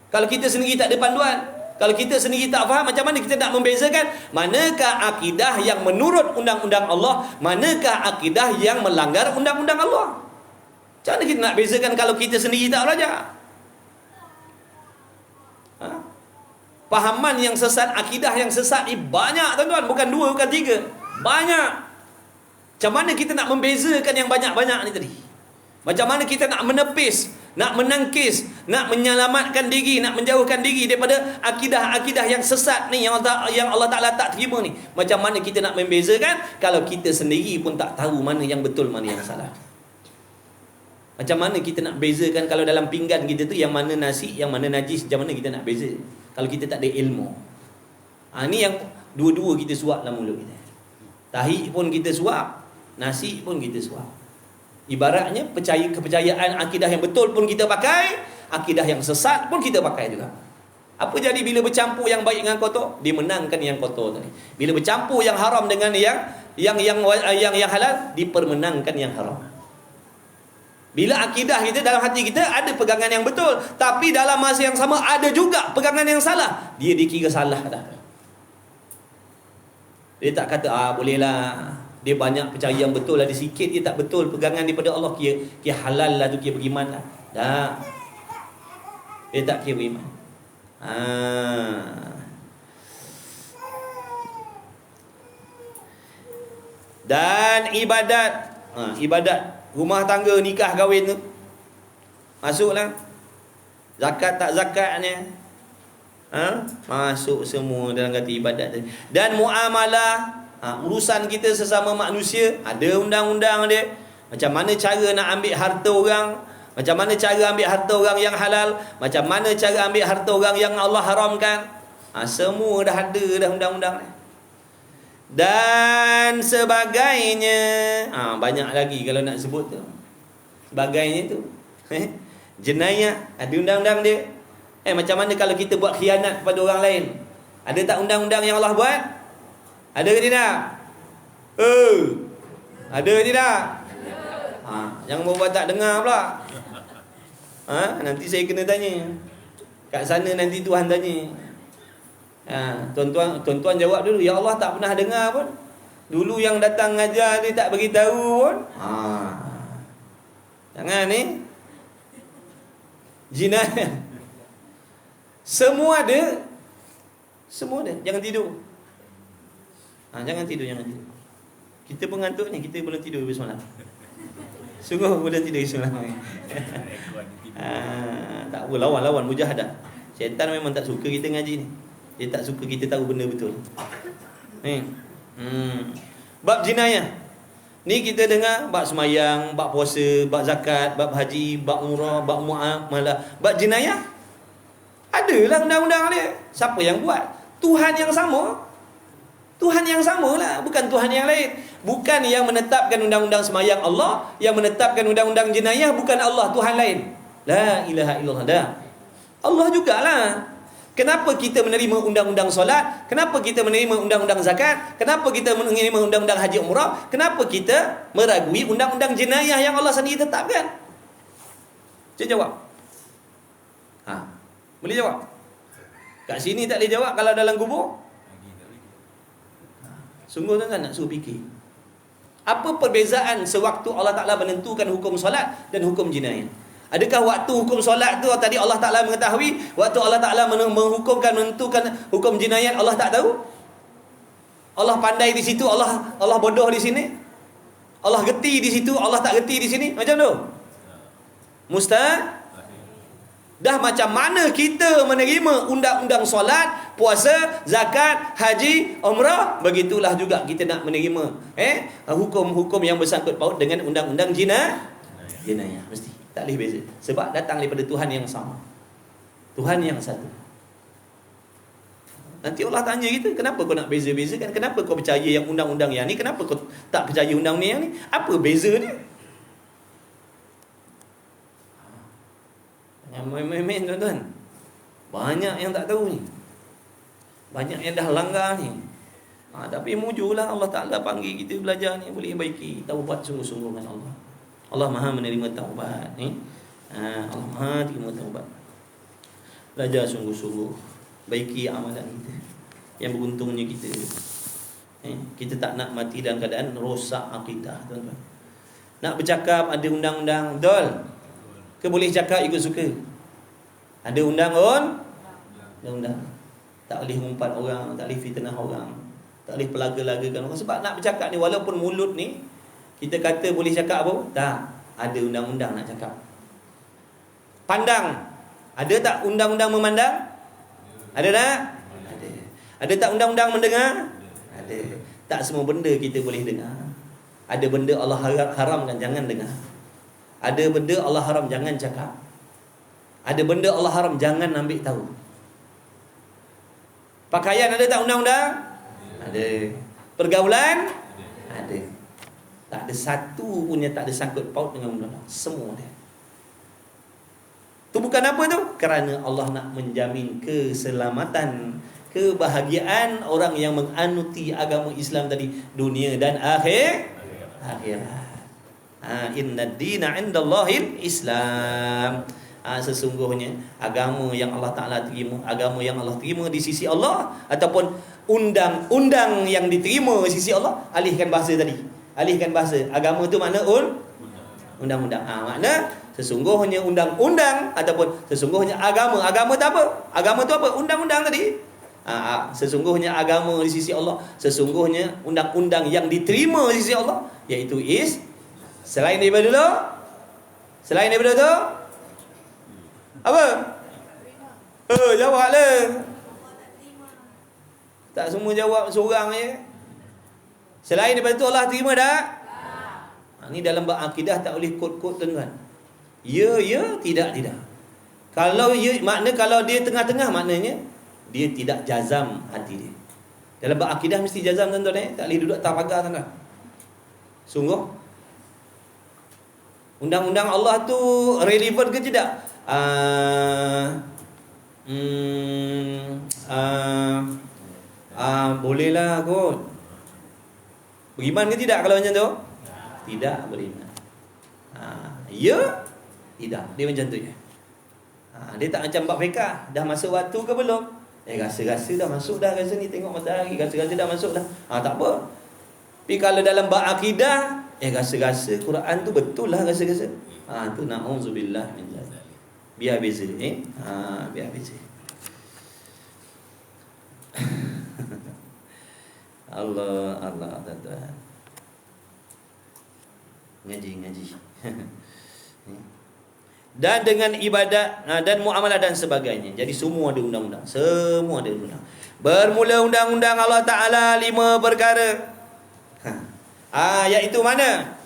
Kalau kita sendiri tak ada panduan, kalau kita sendiri tak faham, macam mana kita nak membezakan manakah akidah yang menurut undang-undang Allah, manakah akidah yang melanggar undang-undang Allah? Macam mana kita nak bezakan kalau kita sendiri tak belajar? Pahaman yang sesat, akidah yang sesat ni banyak tuan-tuan. Bukan dua, bukan tiga. Banyak. Macam mana kita nak membezakan yang banyak-banyak ni tadi? Macam mana kita nak menepis, nak menangkis, nak menyelamatkan diri, nak menjauhkan diri daripada akidah-akidah yang sesat ni, yang Allah Ta'ala tak terima ni? Macam mana kita nak membezakan kalau kita sendiri pun tak tahu mana yang betul, mana yang salah? Macam mana kita nak bezakan kalau dalam pinggan kita tu yang mana nasi, yang mana najis? Macam mana kita nak beza kalau kita tak ada ilmu? Ni yang dua-dua kita suap dalam mulut kita. Tahi pun kita suap, nasi pun kita suap. Ibaratnya kepercayaan akidah yang betul pun kita pakai, akidah yang sesat pun kita pakai juga. Apa jadi bila bercampur yang baik dengan kotor? Dia menangkan yang kotor tadi. Bila bercampur yang haram dengan yang halal, dipermenangkan yang haram. Bila akidah kita dalam hati kita ada pegangan yang betul, tapi dalam masa yang sama ada juga pegangan yang salah, dia dikira salah dah. Dia tak kata bolehlah, dia banyak percaya yang betul lah, dia sikit dia tak betul pegangan daripada Allah, kira halal lah tu, kira beriman lah. Tak. Dia tak kira beriman. Dan ibadat rumah tangga, nikah, kahwin tu masuklah. Zakat tak zakatnya masuk semua dalam kata ibadat tu. Dan muamalah, urusan kita sesama manusia, ada undang-undang dia. Macam mana cara nak ambil harta orang, macam mana cara ambil harta orang yang halal, macam mana cara ambil harta orang yang Allah haramkan. Semua dah ada dah undang-undang ni. Dan sebagainya. Banyak lagi kalau nak sebut tu. Sebagainya tu. Jenayah, ada undang-undang dia. Macam mana kalau kita buat khianat kepada orang lain? Ada tak undang-undang yang Allah buat? Ada ke tidak? Ada ke tidak? Jangan buat tak dengar pula. Nanti saya kena tanya. Kat sana nanti Tuhan tanya. Tuan-tuan jawab dulu. Ya Allah, tak pernah dengar pun. Dulu yang datang ngajar dia tak beritahu pun. Jangan ni. Jinayah. Semua ada. Semua ada. Jangan tidur. Jangan tidur. Kita pengantuk ni, kita belum tidur semalam. Sungguh belum tidur semalam. Tak apa, lawan mujahadah. Syaitan memang tak suka kita ngaji ni. Dia tak suka kita tahu benda betul. Bab jinayah ni kita dengar, bab semayang, bab puasa, bab zakat, bab haji, bab umrah, bab muamalah. Bab jinayah adalah undang-undang dia. Siapa yang buat? Tuhan yang sama. Tuhan yang samalah, bukan Tuhan yang lain. Bukan yang menetapkan undang-undang semayang Allah, yang menetapkan undang-undang jenayah bukan Allah, Tuhan lain. La ilaha illallah. Dah. Allah jugalah. Kenapa kita menerima undang-undang solat? Kenapa kita menerima undang-undang zakat? Kenapa kita menerima undang-undang haji umrah? Kenapa kita meragui undang-undang jenayah yang Allah sendiri tetapkan? Cik jawab. Boleh jawab? Kat sini tak boleh jawab, kalau dalam kubur? Sungguh tuan-tuan nak suruh fikir. Apa perbezaan sewaktu Allah Ta'ala menentukan hukum solat dan hukum jenayah? Adakah waktu hukum solat tu tadi Allah Ta'ala mengetahui, waktu Allah Ta'ala menghukumkan, menentukan hukum jenayah Allah tak tahu? Allah pandai di situ, Allah bodoh di sini? Allah geti di situ, Allah tak geti di sini? Macam tu? Mustahil? Dah macam mana kita menerima undang-undang solat, puasa, zakat, haji, umrah, begitulah juga kita nak menerima hukum-hukum yang bersangkut paut dengan undang-undang jenayah. Mesti tak boleh beza. Sebab datang daripada Tuhan yang sama. Tuhan yang satu. Nanti Allah tanya kita, kenapa kau nak beza-bezakan? Kenapa kau percaya yang undang-undang yang ni? Kenapa kau tak percaya undang-undang yang ni? Apa beza dia? Yang main-main tuan-tuan. Banyak yang tak tahu ni. Banyak yang dah langgar ni. Tapi mujulah Allah Ta'ala panggil kita belajar ni, boleh baiki. Taubat sungguh-sungguh dengan Allah. Allah Maha menerima taubat ni. Allah Maha terima taubat. Belajar sungguh-sungguh, baiki amalan kita. Yang beruntungnya kita. Kita tak nak mati dalam keadaan rosak akidah, tuan-tuan. Nak bercakap ada undang-undang, betul? Ke boleh cakap ikut suka? Ada undang-undang. Tak boleh mengumpat orang, tak boleh fitnah orang, tak boleh pelaga-lagakan orang. Sebab nak bercakap ni, walaupun mulut ni kita kata boleh cakap apa? Tak. Ada undang-undang nak cakap. Pandang. Ada tak undang-undang memandang? Ada tak? Ada. Ada tak undang-undang mendengar? Ada. Tak semua benda kita boleh dengar. Ada benda Allah haramkan, jangan dengar. Ada benda Allah haram, jangan cakap. Ada benda Allah haram, jangan ambil tahu. Pakaian ada tak undang-undang? Ada. Pergaulan? Ada. Tak ada satu pun yang tak ada sangkut paut dengan undang-undang. Semua dia. Itu bukan apa tu? Kerana Allah nak menjamin keselamatan, kebahagiaan orang yang menganuti agama Islam tadi, dunia dan akhirat. Inna dina indallahil Islam. Sesungguhnya agama yang Allah Ta'ala terima, agama yang Allah terima di sisi Allah, ataupun undang-undang yang diterima di sisi Allah. Alihkan bahasa tadi, alihkan bahasa. Agama tu makna undang-undang. Makna sesungguhnya undang-undang ataupun sesungguhnya agama. Agama tu apa? Agama tu apa? Undang-undang tadi. Sesungguhnya agama di sisi Allah, sesungguhnya undang-undang yang diterima di sisi Allah, iaitu selain daripada dulu, selain daripada tu apa? Jawablah. Tak semua jawab seorang je. Selain daripada tu Allah terima tak? Ni dalam bab akidah tak boleh kod-kod, tuan-tuan. Ya, tidak. Kalau ya, makna kalau dia tengah-tengah, maknanya dia tidak jazam hati dia. Dalam bab akidah mesti jazam, tuan-tuan. Tak boleh duduk atas pagar, tuan-tuan. Sungguh. Undang-undang Allah tu relevan ke tidak? Bolehlah kot. Beriman ke tidak kalau macam tu? Tidak beriman. Ya, tidak. Dia macam tu je. Dia tak macam bab fiqh. Dah masuk waktu ke belum? Rasa-rasa dah masuk dah, rasa ni tengok matahari, rasa-rasa dah masuk dah. Tak apa. Tapi kalau dalam bab akidah, rasa-rasa Quran tu betul lah, rasa-rasa. Tu na'udzubillah min zalik. Biar beza, biar beza. Allah tuan-tuan. Ngaji. Dan dengan ibadat dan muamalah dan sebagainya. Jadi semua ada undang-undang. Semua ada undang. Bermula undang-undang Allah Ta'ala 5 perkara. Iaitu mana?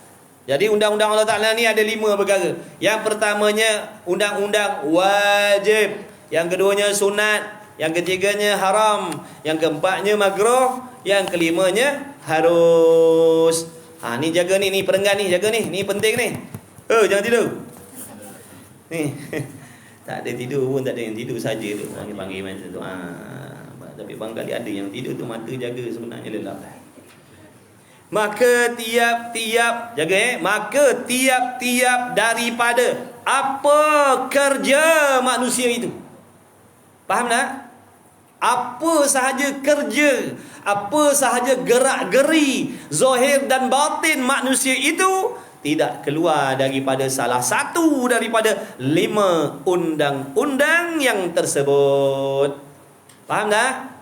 Jadi undang-undang Allah Ta'ala ni ada 5 perkara. Yang pertamanya undang-undang wajib. Yang keduanya sunat. Yang ketiganya haram. Yang keempatnya makruh. Yang kelimanya harus. Ni jaga ni perenggan ni, jaga ni. Ni penting ni. Jangan tidur. Ni. Tak ada tidur pun, tak ada yang tidur saja tu. Panggil macam tu. Tapi barangkali ada yang tidur tu mata jaga sebenarnya lelap. Maka tiap-tiap maka tiap-tiap daripada apa kerja manusia itu. Faham tak? Apa sahaja kerja, apa sahaja gerak-geri zahir dan batin manusia itu tidak keluar daripada salah satu daripada 5 undang-undang yang tersebut. Faham tak?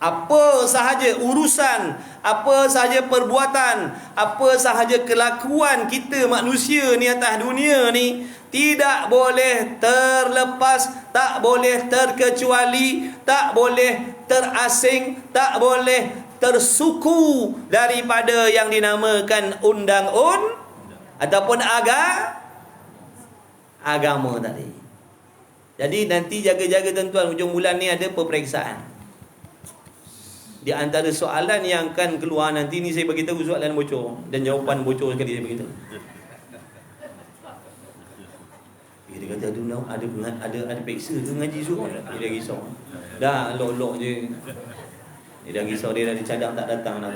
Apa sahaja urusan, apa sahaja perbuatan, apa sahaja kelakuan kita manusia ni atas dunia ni tidak boleh terlepas, tak boleh terkecuali, tak boleh terasing, tak boleh tersuku daripada yang dinamakan ataupun agama tadi. Jadi nanti jaga-jaga tuan-tuan, hujung bulan ni ada peperiksaan. Di antara soalan yang akan keluar nanti ni, saya beritahu soalan bocor dan jawapan bocor sekali saya beritahu. Dia kata ada peksa ke ngaji suruh. Dia dah risau. Dah lok-lok je. Dia dah risau, dia dah dicadang tak datang nak.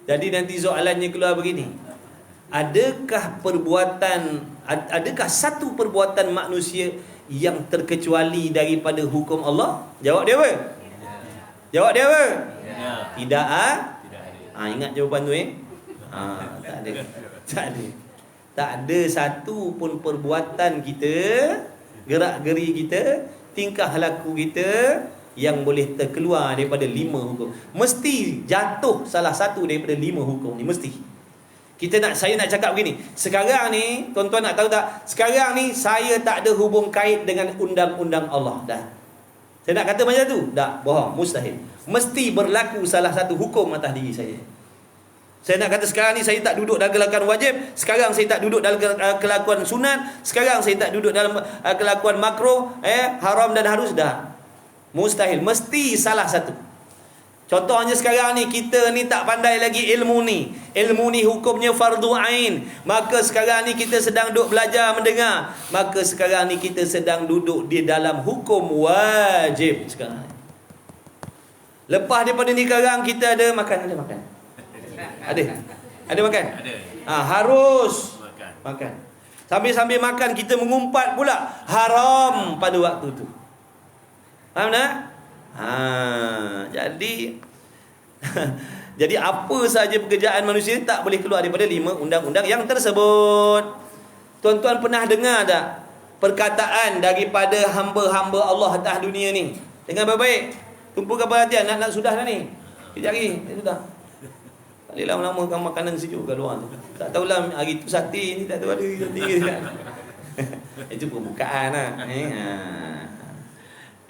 Jadi nanti soalannya keluar begini. Adakah satu perbuatan manusia yang terkecuali daripada hukum Allah? Jawab dia apa? Jawab dia apa? Tidak. Ingat jawapan tu tak ada. Tak ada satu pun perbuatan kita, gerak-geri kita, tingkah laku kita yang boleh terkeluar daripada 5 hukum. Mesti jatuh salah satu daripada 5 hukum ni, mesti. Saya nak cakap begini. Sekarang ni, tuan-tuan nak tahu tak? Sekarang ni saya tak ada hubung kait dengan undang-undang Allah dah. Saya nak kata macam tu? Tak, bohong, mustahil. Mesti berlaku salah satu hukum atas diri saya. Saya nak kata sekarang ni saya tak duduk dalam kelakuan wajib, sekarang saya tak duduk dalam kelakuan sunat, sekarang saya tak duduk dalam kelakuan makruh, haram dan harus, dah. Mustahil, mesti salah satu. Contohnya sekarang ni kita ni tak pandai lagi ilmu ni. Ilmu ni hukumnya fardu ain. Maka sekarang ni kita sedang duduk belajar mendengar. Maka sekarang ni kita sedang duduk di dalam hukum wajib sekarang. Lepas daripada ni sekarang kita ada makan. Ada makan? Ada. Harus makan. Sambil-sambil makan kita mengumpat pula haram pada waktu tu. Faham tak? Jadi apa sahaja pekerjaan manusia tak boleh keluar daripada 5 undang-undang yang tersebut. Tuan-tuan pernah dengar tak perkataan daripada hamba-hamba Allah atas dunia ni? Dengar baik-baik. Tumpukan perhatian, nak sudah dah ni. Kejap lagi, sudah. Tak boleh lama-lama makanan sejuk kat luar tu. Tak tahulah hari tu sate ni, tak tahu ada sate ke. Itu pembukaan lah.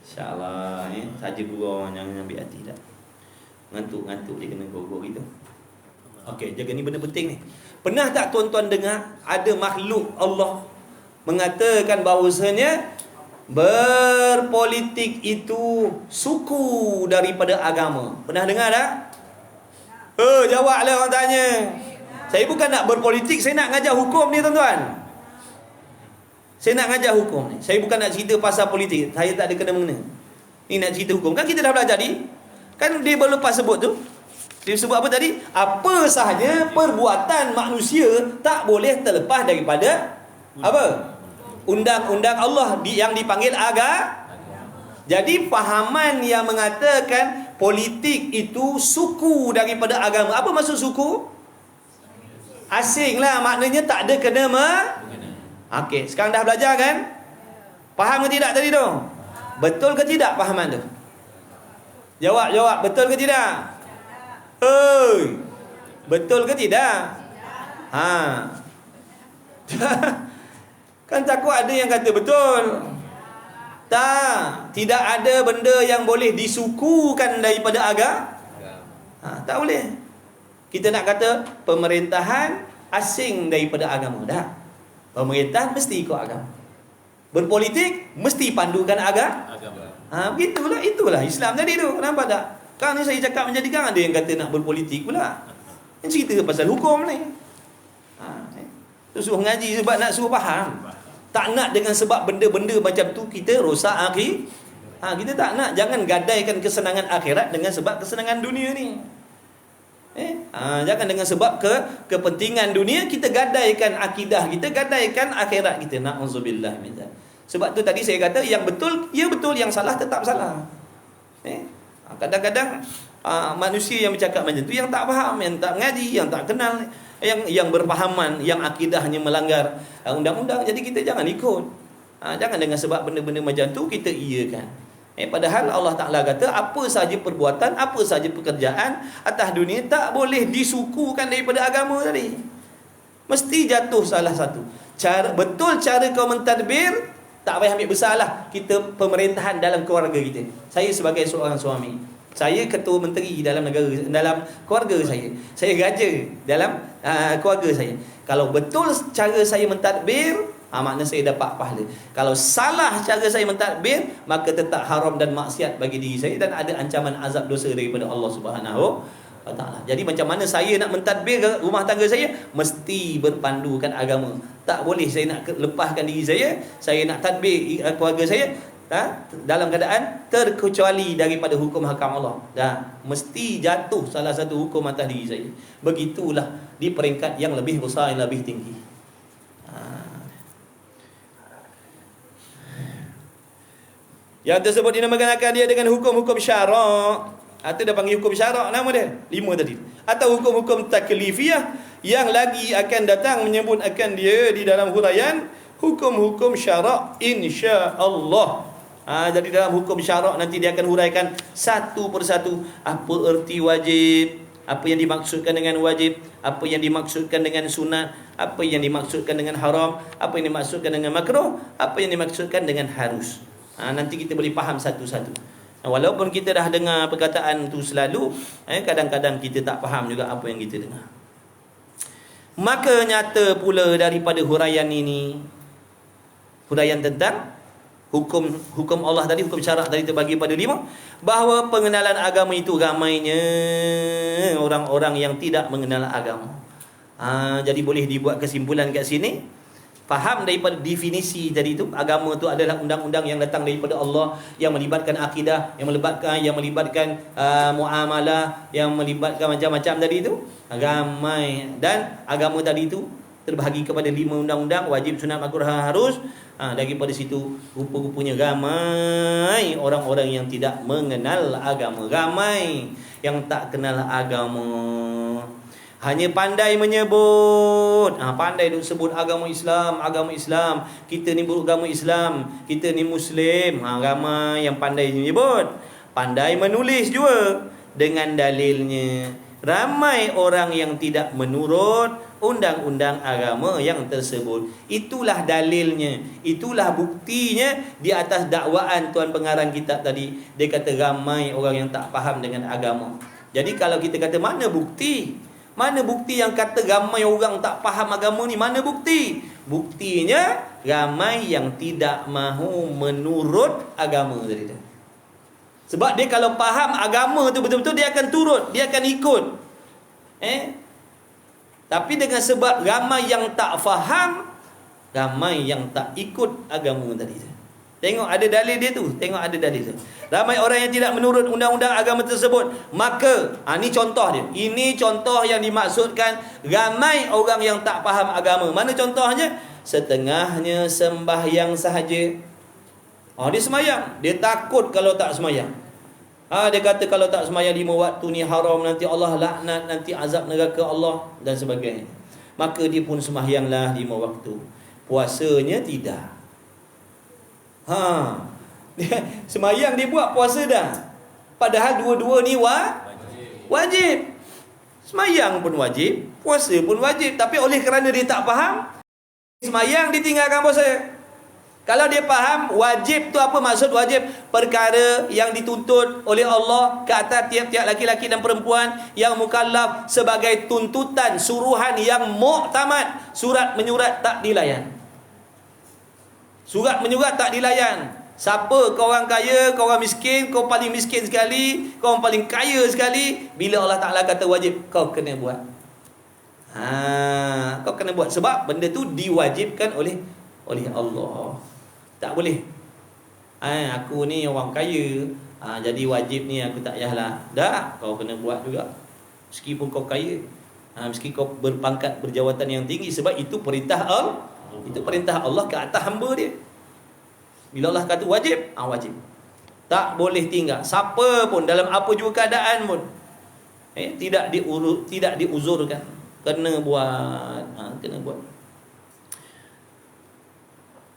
InsyaAllah saja gurau, jangan ambil hati tak. Ngantuk-ngantuk dia kena gurau gitu. Okey, jaga ni benda penting ni. Pernah tak tuan-tuan dengar ada makhluk Allah mengatakan bahawasanya berpolitik itu suku daripada agama? Pernah dengar tak? Jawablah orang tanya. Saya bukan nak berpolitik, saya nak ngajar hukum ni tuan-tuan. Saya nak ngajar hukum ni. Saya bukan nak cerita pasal politik. Saya tak ada kena-mengena. Ni nak cerita hukum. Kan kita dah belajar ni. Kan dia baru lepas sebut tu. Dia sebut apa tadi? Apa sahaja perbuatan manusia tak boleh terlepas daripada apa? Undang-undang Allah yang dipanggil agama. Jadi fahaman yang mengatakan politik itu suku daripada agama. Apa maksud suku? Asing lah. Maknanya tak ada kena-mengena. Okey, sekarang dah belajar kan? Faham ke tidak tadi tu? Betul ke tidak fahaman tu? Jawab, betul ke tidak? Betul ke tidak? Kan takut ada yang kata betul. Tidak ada benda yang boleh disukukan daripada agama. Tak boleh. Kita nak kata pemerintahan asing daripada agama. Dah. Pemerintah mesti ikut agama. Berpolitik mesti pandukan agama. Begitulah, itulah Islam tadi tu. Nampak tak? Kan ni saya cakap menjadikan ada yang kata nak berpolitik pula. Yang cerita pasal hukum ni. Tu suruh ngaji sebab nak suruh faham. Tak nak dengan sebab benda-benda macam tu kita rosak akhir. Kita tak nak. Jangan gadaikan kesenangan akhirat dengan sebab kesenangan dunia ni. Jangan dengan sebab kepentingan dunia kita gadaikan akidah kita, gadaikan akhirat kita. Na'udzubillah min dzalik. Sebab tu tadi saya kata yang betul ya betul, yang salah tetap salah. Kadang-kadang manusia yang bercakap macam tu yang tak faham, yang tak mengaji, yang tak kenal, yang berpahaman, yang akidahnya melanggar undang-undang. Jadi kita jangan ikut. Jangan dengan sebab benda-benda macam tu kita iakan. Padahal Allah Ta'ala kata apa sahaja perbuatan, apa sahaja pekerjaan atas dunia tak boleh disukukan daripada agama tadi. Mesti jatuh salah satu. Betul cara kau mentadbir, tak payah ambil besar lah. Kita pemerintahan dalam keluarga kita. Saya sebagai seorang suami, saya ketua menteri dalam negara, dalam keluarga saya. Saya raja dalam keluarga saya. Kalau betul cara saya mentadbir, makna saya dapat pahala. Kalau salah cara saya mentadbir, maka tetap haram dan maksiat bagi diri saya dan ada ancaman azab dosa daripada Allah Subhanahu wa Ta'ala. Jadi macam mana saya nak mentadbir rumah tangga saya, mesti berpandukan agama. Tak boleh saya nak lepaskan diri saya nak tadbir keluarga saya dalam keadaan terkecuali daripada hukum hakam Allah. Mesti jatuh salah satu hukum atas diri saya. Begitulah di peringkat yang lebih besar, yang lebih tinggi. Yang tersebut dinamakan akan dia dengan hukum-hukum syarak. Atau dia panggil hukum syarak nama dia. 5 tadi. Atau hukum-hukum taklifiyah yang lagi akan datang menyebut akan dia di dalam huraian hukum-hukum syarak insya-Allah. Jadi dalam hukum syarak nanti dia akan huraikan satu persatu apa erti wajib, apa yang dimaksudkan dengan wajib, apa yang dimaksudkan dengan sunat, apa yang dimaksudkan dengan haram, apa yang dimaksudkan dengan makruh, apa yang dimaksudkan dengan harus. Nanti kita boleh faham satu-satu. Walaupun kita dah dengar perkataan tu selalu, kadang-kadang kita tak faham juga apa yang kita dengar. Maka nyata pula daripada huraian ini, huraian tentang hukum Allah tadi, hukum syarak tadi terbagi pada 5, bahawa pengenalan agama itu ramainya orang-orang yang tidak mengenal agama. Jadi boleh dibuat kesimpulan kat sini. Faham daripada definisi tadi itu, agama itu adalah undang-undang yang datang daripada Allah, yang melibatkan akidah, yang melibatkan muamalah, yang melibatkan macam-macam tadi itu. Ramai. Dan agama tadi itu terbahagi kepada 5 undang-undang, wajib, sunat, makruh, harus. Daripada situ rupa-rupanya ramai orang-orang yang tidak mengenal agama, ramai yang tak kenal agama. Hanya pandai menyebut, pandai duk sebut agama Islam, kita ni beragama Islam, kita ni Muslim. Ramai yang pandai menyebut, pandai menulis juga dengan dalilnya. Ramai orang yang tidak menurut undang-undang agama yang tersebut. Itulah dalilnya, itulah buktinya di atas dakwaan tuan pengarang kitab tadi. Dia kata ramai orang yang tak faham dengan agama. Jadi kalau kita kata mana bukti? Mana bukti yang kata ramai orang tak faham agama ni? Mana bukti? Buktinya ramai yang tidak mahu menurut agama tadi tu. Sebab dia kalau faham agama tu betul-betul, dia akan turut, dia akan ikut. Tapi dengan sebab ramai yang tak faham, ramai yang tak ikut agama tadi tu. Tengok ada dalil dia tu, tengok ada dalil tu. Ramai orang yang tidak menurut undang-undang agama tersebut. Maka, ini contoh dia. Ini contoh yang dimaksudkan ramai orang yang tak faham agama. Mana contohnya? Setengahnya sembahyang sahaja. Dia semayang, dia takut kalau tak semayang. Dia kata kalau tak semayang 5 waktu ni haram, nanti Allah laknat, nanti azab neraka Allah dan sebagainya. Maka dia pun semayanglah 5 waktu. Puasanya tidak. Semayang dia buat, puasa dah. Padahal dua-dua ni wajib. Semayang pun wajib, puasa pun wajib. Tapi oleh kerana dia tak faham, semayang ditinggalkan puasa. Kalau dia faham wajib tu apa maksud wajib, perkara yang dituntut oleh Allah ke atas tiap-tiap laki-laki dan perempuan yang mukallaf sebagai tuntutan, suruhan yang muktamad, surat menyurat tak dilayan. Surat menyurat tak dilayan. Siapa kau orang kaya, kau orang miskin, kau paling miskin sekali, kau orang paling kaya sekali, bila Allah Ta'ala kata wajib, kau kena buat. Kau kena buat sebab benda tu diwajibkan oleh Allah. Tak boleh. Aku ni orang kaya, jadi wajib ni aku tak payahlah. Dah, kau kena buat juga. Meskipun kau kaya, meski kau berpangkat berjawatan yang tinggi, sebab itu perintah Allah. Itu perintah Allah ke atas hamba dia. Bila Allah kata wajib, wajib. Tak boleh tinggal. Siapa pun dalam apa juga keadaan pun, tidak diuzurkan. Kena buat. Kena buat.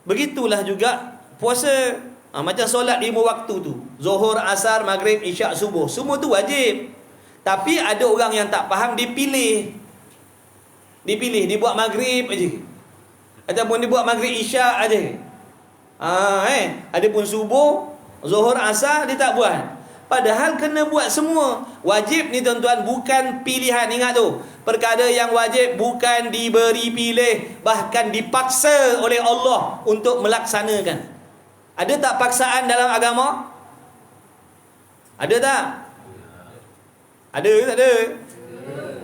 Begitulah juga puasa. Macam solat 5 waktu tu, Zuhur, Asar, Maghrib, Isyak, Subuh, semua tu wajib. Tapi ada orang yang tak faham, dipilih, dibuat Maghrib aja, ataupun dibuat Maghrib, Isyak aja. Adapun Subuh, Zuhur, Asar dia tak buat. Padahal kena buat semua. Wajib ni tuan-tuan bukan pilihan. Ingat tu, perkara yang wajib bukan diberi pilih, bahkan dipaksa oleh Allah untuk melaksanakan. Ada tak paksaan dalam agama? Ada tak? Ada ke tak ada?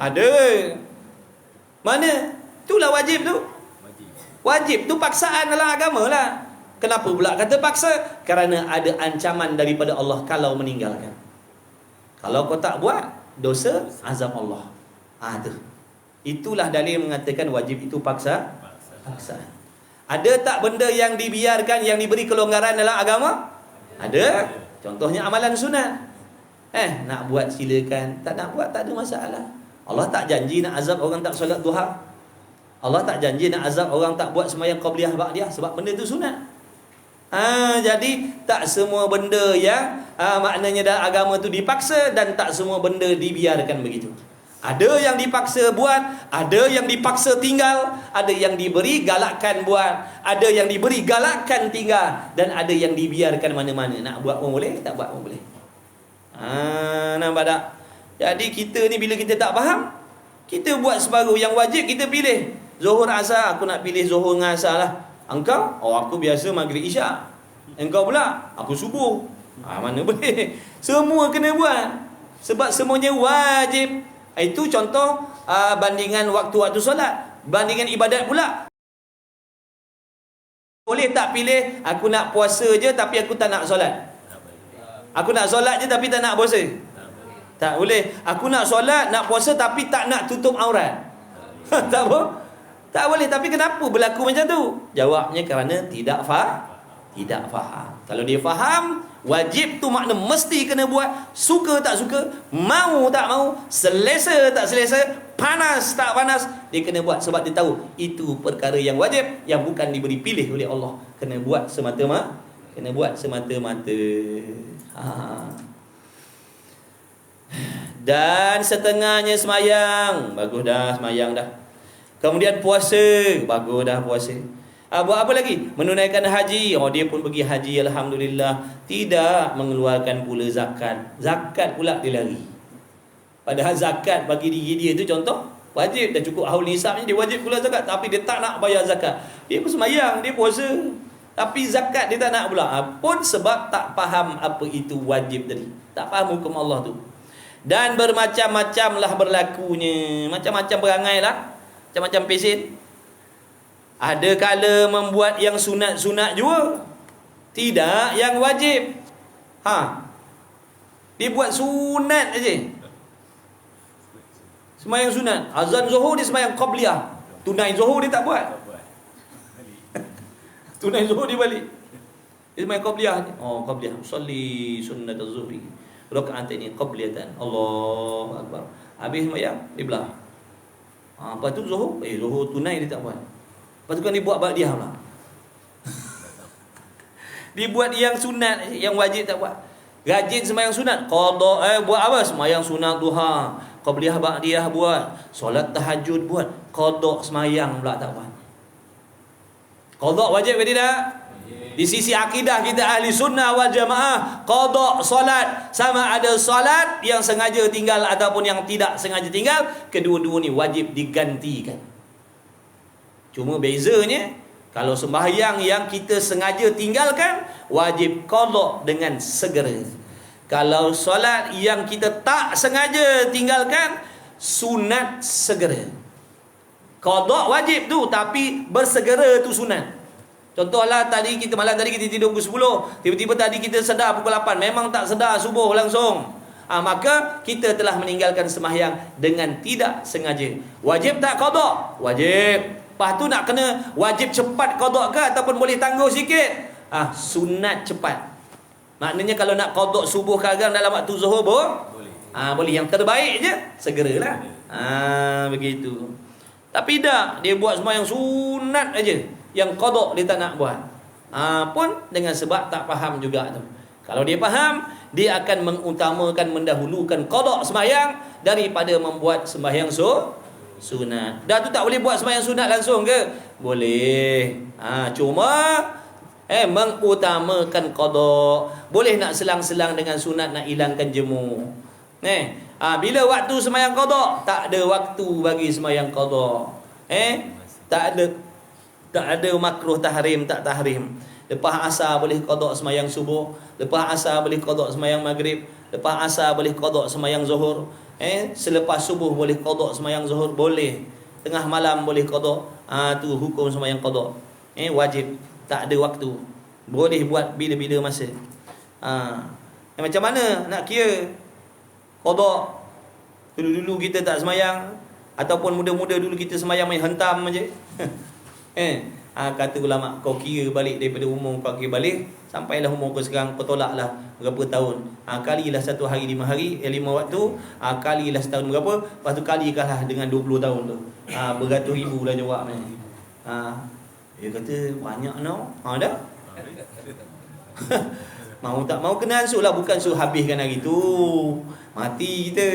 Ada. Mana? Itulah wajib tu. Wajib tu paksaan dalam agama lah. Kenapa pula kata paksa? Kerana ada ancaman daripada Allah kalau meninggalkan. Kalau kau tak buat, dosa, azab Allah. Tu. Itulah dalil mengatakan wajib itu paksaan. Ada tak benda yang dibiarkan, yang diberi kelonggaran dalam agama? Ada. Contohnya amalan sunat. Nak buat silakan, tak nak buat tak ada masalah. Allah tak janji nak azab orang tak solat duha. Allah tak janji nak azab orang tak buat sembahyang qabliyah ba'diyah, sebab benda tu sunat. Jadi tak semua benda yang maknanya dalam agama tu dipaksa, dan tak semua benda dibiarkan begitu. Ada yang dipaksa buat, ada yang dipaksa tinggal, ada yang diberi galakkan buat, ada yang diberi galakkan tinggal, dan ada yang dibiarkan mana-mana. Nak buat pun boleh, tak buat pun boleh. Nampak tak? Jadi kita ni bila kita tak faham, kita buat separuh. Yang wajib kita pilih. Zuhur, Asar, aku nak pilih Zuhur dengan Asar lah. Engkau? Aku biasa Maghrib, Isyak. Engkau pula? Aku Subuh. Mana boleh. Semua kena buat. Sebab semuanya wajib. Itu contoh bandingan waktu-waktu solat. Bandingan ibadat pula. Boleh tak pilih, aku nak puasa je tapi aku tak nak solat? Aku nak solat je tapi tak nak puasa? Tak boleh. Aku nak solat, nak puasa tapi tak nak tutup aurat. Tak apa? Tak boleh. Tapi kenapa berlaku macam tu? Jawabnya kerana tidak faham. Kalau dia faham, wajib tu makna mesti kena buat. Suka tak suka, mau tak mau, selesa tak selesa, panas tak panas, dia kena buat. Sebab dia tahu itu perkara yang wajib, yang bukan diberi pilih oleh Allah. Kena buat semata-mata. Dan setengahnya semayang. Bagus dah semayang dah. Kemudian puasa. Bagus dah puasa. Buat apa lagi? Menunaikan haji. Dia pun pergi haji, alhamdulillah. Tidak mengeluarkan pula zakat. Zakat pula dia lari. Padahal zakat bagi diri dia tu contoh wajib. Dah cukup haul nisabnya, dia wajib pula zakat. Tapi dia tak nak bayar zakat. Dia pun semayang, dia puasa, tapi zakat dia tak nak pula. Pun sebab tak faham apa itu wajib tadi. Tak faham hukum Allah tu. Dan bermacam-macam lah berlakunya. Macam-macam perangai lah. Macam-macam pesen. Ada kala membuat yang sunat-sunat juga. Tidak yang wajib. Dia buat sunat aja. Semayang sunat. Azan Zuhur dia semayang qabliyah. Tunai Zuhur dia tak buat. Tunai Zuhur dia balik. Dia semayang qabliyah. Qabliyah. Usalli sunnat az-zuhri raka'ataini qabliyatan. Allahu akbar. Habis semayang, dia belah. Lepas tu Zuhur, Zuhur tunai dia tak buat. Lepas tu kan dia buat ba'diyah pula. Dia buat yang sunat, yang wajib tak buat. Rajin semayang sunat, qada buat apa? Semayang sunat duha, qabliyah ba'diyah buat, solat tahajud buat, qada semayang pula tak buat. Qada wajib ke tidak? Di sisi akidah kita ahli sunnah wal jamaah, qada solat, sama ada solat yang sengaja tinggal ataupun yang tidak sengaja tinggal, kedua-dua ni wajib digantikan. Cuma bezanya Kalau sembahyang yang kita sengaja tinggalkan, wajib qada dengan segera. Kalau solat yang kita tak sengaja tinggalkan, sunat segera. Qada wajib tu, tapi bersegera tu sunat. Contohlah malam tadi kita tidur pukul 10, tiba-tiba tadi kita sedar pukul 8, memang tak sedar subuh langsung. Maka kita telah meninggalkan sembahyang dengan tidak sengaja. Wajib tak qada? Wajib. Lepas tu nak kena wajib cepat qada ke ataupun boleh tangguh sikit? Sunat cepat. Maknanya kalau nak qada subuh kadang dalam waktu zuhur boleh. Boleh. Yang terbaik je segeralah. Begitu. Tapi tak, dia buat sembahyang sunat aja. Yang qada dia tak nak buat. Pun dengan sebab tak faham juga tu. Kalau dia faham, dia akan mengutamakan, mendahulukan qada sembahyang daripada membuat sembahyang sunat. Dah tu tak boleh buat sembahyang sunat langsung ke? Boleh. Cuma mengutamakan qada. Boleh nak selang-selang dengan sunat, nak hilangkan jemu. Bila waktu sembahyang qada, tak ada waktu bagi sembahyang qada. Tak ada makruh tahrim, tak tahrim. Lepas asar boleh qada sembahyang subuh, lepas asar boleh qada sembahyang maghrib, lepas asar boleh qada sembahyang zuhur, selepas subuh boleh qada sembahyang zuhur, boleh. Tengah malam boleh qada. Tu hukum sembahyang qada. Wajib, tak ada waktu. Boleh buat bila-bila masa. Macam mana nak kira qada? Dulu-dulu kita tak sembahyang, ataupun muda-muda dulu kita sembahyang main hentam aja. Kata ulama, kau kira balik daripada umur kau kira balik sampailah umur kau sekarang, kau tolaklah berapa tahun. Kalilah 1 hari 5 hari, 5 waktu, kalilah setahun berapa, lepas tu kalikanlah dengan 20 tahun tu. Beratus ribu lah jawab ni. Dia kata banyak dah. Mau tak mau kena ansur lah, bukan suruh habiskan hari tu. Mati kita.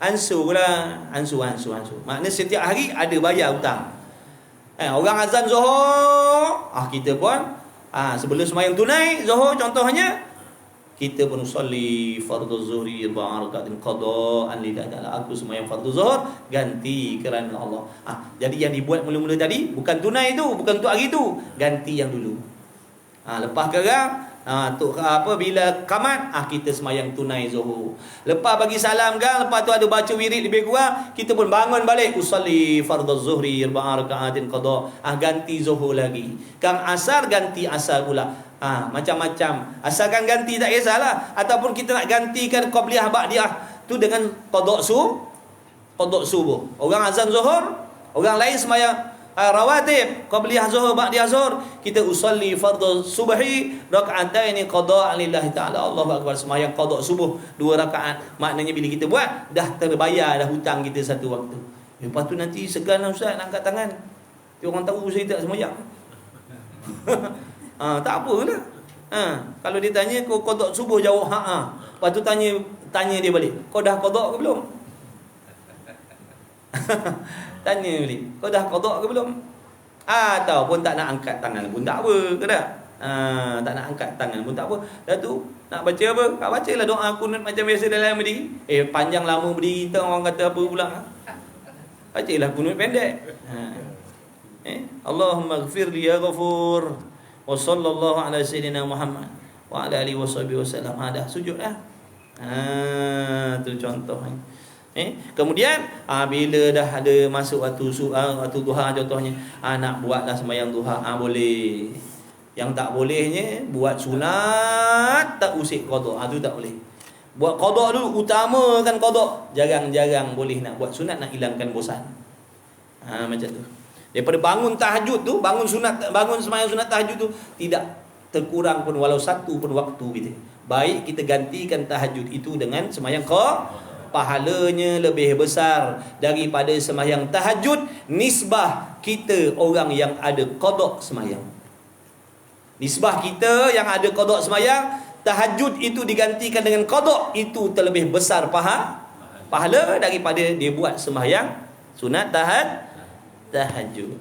Ansur lah, ansur. Maknanya setiap hari ada bayar hutang. Orang azan Zuhur, kita pun sebelum sembahyang tunai Zuhur contohnya, kita pun usolli fardhu zuhri 4 rakaatin qadaan lillahi. Aku sembahyang fardhu zuhur ganti kerana Allah. Jadi yang dibuat mula-mula tadi bukan tunai tu, bukan untuk hari tu, ganti yang dulu. Lepas kerang bila qamat, kita sembahyang tunai zuhur. Lepas bagi salam kan, lepas tu ada baca wirid lebih kurang, kita pun bangun balik usolli fardhu zuhri 4 rakaatin qada. Ganti zuhur lagi. Kang asar ganti asar pula. Macam-macam. Asalkan ganti tak kisahlah. Ataupun kita nak gantikan qabliyah ba'diyah tu dengan qada subuh. Orang azan zuhur, orang lain sembahyang rawatib, qabliyah zuhur, ba'diyah zuhur, kita usolli fardhu subhi raka'ataini qada'an lillahi ta'ala. Allahu akbar, sembahyang qada subuh 2 rakaat. Maknanya bila kita buat, dah terbayar dah hutang kita satu waktu. Lepas tu nanti segan ustaz nak angkat tangan. Orang tahu saya tak sembahyang. Tak apalah. Kalau dia tanya kau qada subuh, jawab Lepas tu tanya dia balik, kau dah qada ke belum? Tanya balik, kau dah qada ke belum? Ataupun tak nak angkat tangan pun tak apa ke tak? Tak nak angkat tangan pun tak apa. Dah tu nak baca apa? Bacalah doa kunut macam biasa dalam berdiri. Panjang lama berdiri kita orang kata apa pula? Bacalah kunut pendek. Allahumma ighfir li ya ghafur. Wa sallallahu ala sayyidina Muhammad wa ala alihi washabihi wasallam. Dah sujud dah. Tu contoh. Kemudian bila dah ada masuk waktu duha contohnya, nak buatlah sembahyang duha, boleh. Yang tak bolehnya buat sunat tak usik qada, tu tak boleh. Buat qada dulu, utamakan qada. Jarang-jarang boleh nak buat sunat, nak hilangkan bosan. Macam tu. Daripada bangun tahajud tu, bangun sembahyang sunat tahajud tu tidak terkurang pun walau satu pun waktu kita. Baik kita gantikan tahajud itu dengan sembahyang pahalanya lebih besar daripada sembahyang tahajud nisbah kita orang yang ada qada sembahyang. Nisbah kita yang ada qada sembahyang, tahajud itu digantikan dengan qada, itu terlebih besar pahala daripada dia buat sembahyang sunat tahajud.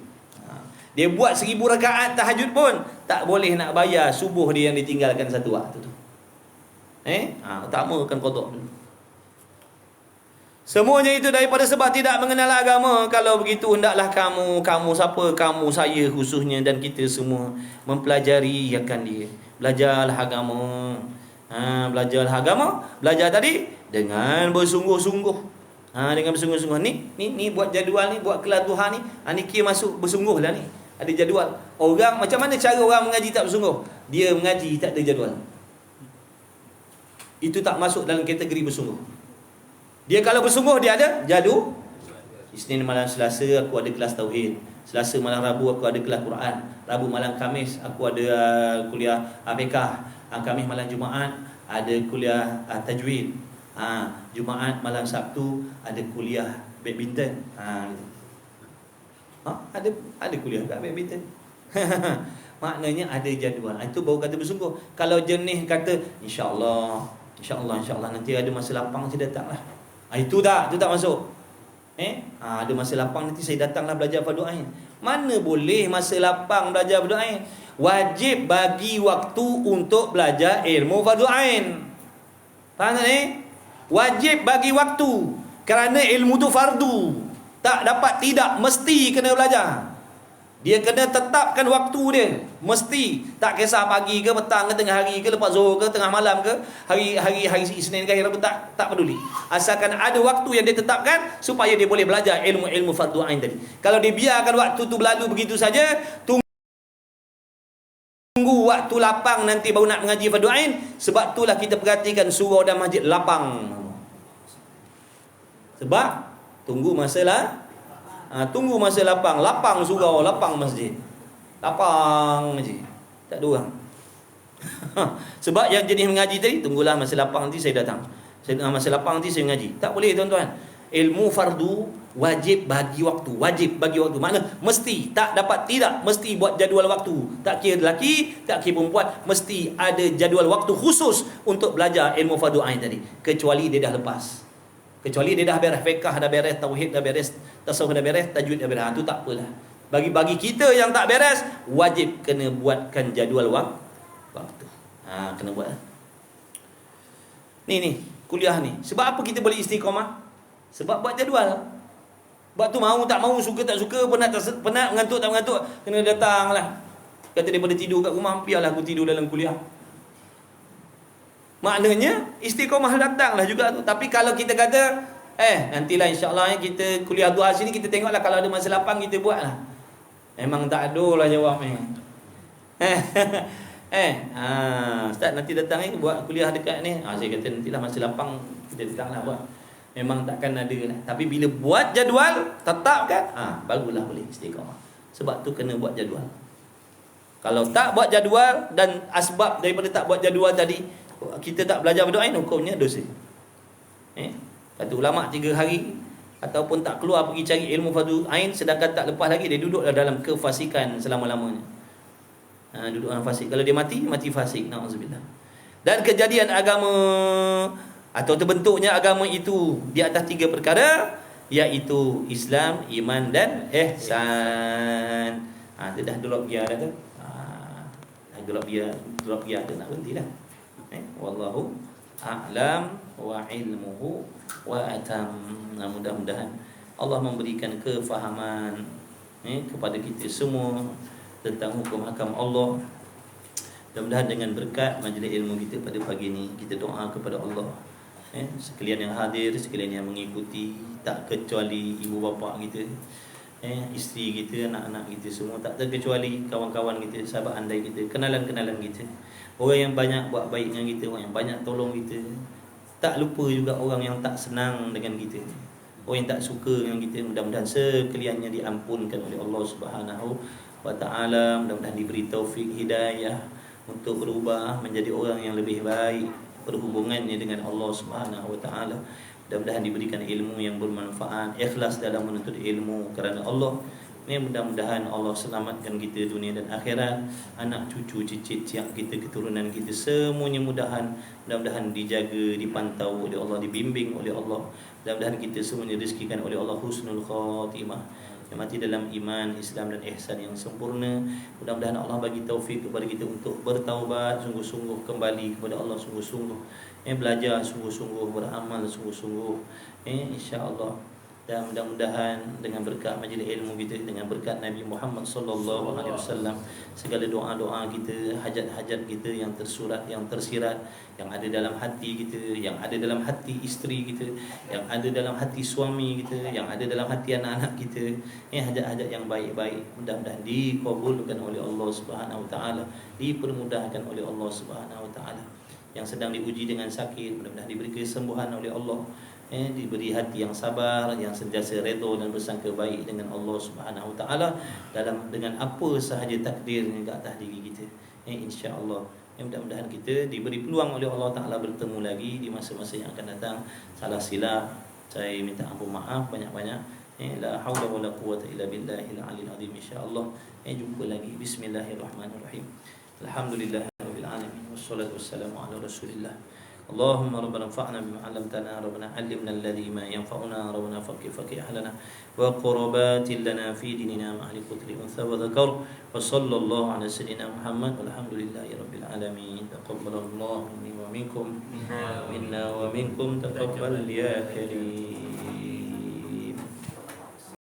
Dia buat 1000 rakaat tahajud pun tak boleh nak bayar subuh dia yang ditinggalkan satu waktu tu. Utamakan qada dulu. Semuanya itu daripada sebab tidak mengenal agama. Kalau begitu hendaklah kamu siapa? Kamu, saya khususnya dan kita semua mempelajari akan dia. Belajarlah agama. Belajarlah agama. Belajar tadi dengan bersungguh-sungguh. Dengan bersungguh-sungguh. Ni buat jadual ni, buat kelas duha ni. Ni kira masuk bersungguhlah ni. Ada jadual. Orang macam mana cara orang mengaji tak bersungguh? Dia mengaji tak ada jadual. Itu tak masuk dalam kategori bersungguh. Dia kalau bersungguh dia ada jadu. Isnin malam Selasa aku ada kelas tauhid. Selasa malam Rabu aku ada kelas Quran. Rabu malam Khamis aku ada kuliah fiqh. Khamis malam Jumaat ada kuliah tajwid. Jumaat malam Sabtu ada kuliah badminton. Ada kuliah kat badminton. Maknanya ada jadual. Itu baru kata bersungguh. Kalau jenis kata insya-Allah nanti ada masa lapang saya datanglah. Itu tak masuk. Ada masa lapang nanti saya datanglah belajar fardu ain. Mana boleh masa lapang belajar fardu ain? Wajib bagi waktu untuk belajar ilmu fardu ain. Faham tak ni? Wajib bagi waktu. Kerana ilmu tu fardu. Tak dapat tidak, mesti kena belajar. Dia kena tetapkan waktu dia. Mesti. Tak kisah pagi ke, petang ke, tengah hari ke, lepas zuhur ke, tengah malam ke, hari Isnin ke, hari Rabu, tak peduli. Asalkan ada waktu yang dia tetapkan supaya dia boleh belajar ilmu-ilmu fardu ain tadi. Kalau dia biarkan waktu tu berlalu begitu saja, tunggu waktu lapang nanti baru nak mengaji fardu ain. Sebab itulah kita perhatikan surau dan masjid lapang. Sebab tunggu masa lapang surau, lapang masjid. Lapang masjid. Tak ada orang. Sebab yang jenis mengaji tadi, tunggulah masa lapang nanti saya datang. Masa lapang nanti saya mengaji. Tak boleh tuan-tuan. Ilmu fardu wajib bagi waktu. Makna mesti, tak dapat tidak, mesti buat jadual waktu. Tak kira lelaki, tak kira perempuan, mesti ada jadual waktu khusus untuk belajar ilmu fardu ain tadi. Kecuali dia dah lepas. Kecuali dia dah beres fiqh, dah beres tauhid, dah beres tasawuf, dah beres tajwid, dah beres. Itu tak apalah. Bagi kita yang tak beres, wajib kena buatkan jadual waktu. Kena buat. Ni kuliah ni. Sebab apa kita boleh istiqamah? Sebab buat jadual. Buat tu mau tak mau, suka tak suka, penat mengantuk tak mengantuk, kena datanglah. Kata daripada tidur kat rumah, biarlah aku tidur dalam kuliah. Maknanya istiqamah datanglah juga tu. Tapi kalau kita kata nantilah insya-Allah kita kuliah duha sini, kita tengoklah kalau ada masa lapang kita buatlah. Memang tak adalah jawab ni. Ustaz nanti datang ni buat kuliah dekat ni. Saya kata nantilah masa lapang kita datanglah buat. Memang takkan ada lah. Tapi bila buat jadual, tetapkan, barulah boleh istiqamah. Sebab tu kena buat jadual. Kalau tak buat jadual dan asbab daripada tak buat jadual tadi, kita tak belajar berdoa, hukumnya dosa. Kata ulama 3 hari ataupun tak keluar pergi cari ilmu fardu ain, sedangkan tak lepas lagi, dia duduk dalam kefasikan selama-lamanya. Duduk dalam fasik. Kalau dia mati fasik. Na'udzubillah. Dan kejadian agama atau terbentuknya agama itu di atas 3 perkara, iaitu Islam, iman dan ihsan. Dia dah drop gear dah tu. Drop gear tu nak berhenti dah. Wallahu a'lam wa ilmuhu wa atam. Mudah-mudahan Allah memberikan kefahaman kepada kita semua tentang hukum-hakam Allah. Mudah-mudahan dengan berkat majlis ilmu kita pada pagi ini, kita doa kepada Allah, sekalian yang hadir, sekalian yang mengikuti, tak kecuali ibu bapa kita, isteri kita, anak-anak kita semua, tak terkecuali kawan-kawan kita, sahabat andai kita, kenalan-kenalan kita, orang yang banyak buat baik dengan kita, orang yang banyak tolong kita. Tak lupa juga orang yang tak senang dengan kita, orang yang tak suka dengan kita. Mudah-mudahan sekaliannya diampunkan oleh Allah Subhanahu wa ta'ala. Mudah-mudahan diberi taufik hidayah untuk berubah menjadi orang yang lebih baik perhubungannya dengan Allah Subhanahu wa ta'ala. Mudah-mudahan diberikan ilmu yang bermanfaat, ikhlas dalam menuntut ilmu kerana Allah. Mudah-mudahan Allah selamatkan kita dunia dan akhirat, anak cucu cicit kita, keturunan kita semuanya mudah-mudahan dijaga, dipantau oleh Allah, dibimbing oleh Allah. Mudah-mudahan kita semuanya direzekikan oleh Allah husnul khatimah. yang mati dalam iman, Islam dan ihsan yang sempurna. Mudah-mudahan Allah bagi taufik kepada kita untuk bertaubat sungguh-sungguh, kembali kepada Allah sungguh-sungguh, belajar sungguh-sungguh, beramal sungguh-sungguh, insya-Allah. Dan mudah-mudahan dengan berkat majlis ilmu kita, dengan berkat Nabi Muhammad sallallahu alaihi wasallam, segala doa-doa kita, hajat-hajat kita yang tersurat, yang tersirat, yang ada dalam hati kita, yang ada dalam hati isteri kita, yang ada dalam hati suami kita, yang ada dalam hati anak-anak kita, hajat-hajat yang baik-baik, mudah-mudahan dikabulkan oleh Allah Subhanahu wa taala, dipermudahkan oleh Allah Subhanahu wa taala. Yang sedang diuji dengan sakit, mudah-mudahan diberi kesembuhan oleh Allah, diberi hati yang sabar, yang sentiasa redha dan bersangka baik dengan Allah Subhanahu wa taala dengan apa sahaja takdir yang ke atas diri kita, insya-Allah. Mudah-mudahan kita diberi peluang oleh Allah taala bertemu lagi di masa-masa yang akan datang. Salah silap saya minta ampun maaf banyak-banyak. La haula wala quwwata illa billahil aliyil azim, insya-Allah. Jumpa lagi. Bismillahirrahmanirrahim. Alhamdulillahirabbil alamin wassalatu wassalamu ala Rasulillah. اللهم ربنا انفعنا بما علمتنا، ربنا علمنا الذي ما ينفعنا، ربنا فقه أهلنا وقربات لنا في ديننا مع الكتر أنثى وذكر، وصلى الله على سيدنا محمد والحمد لله رب العالمين. تقبل الله مني ومنكم، منا ومنكم، تقبل يا كريم.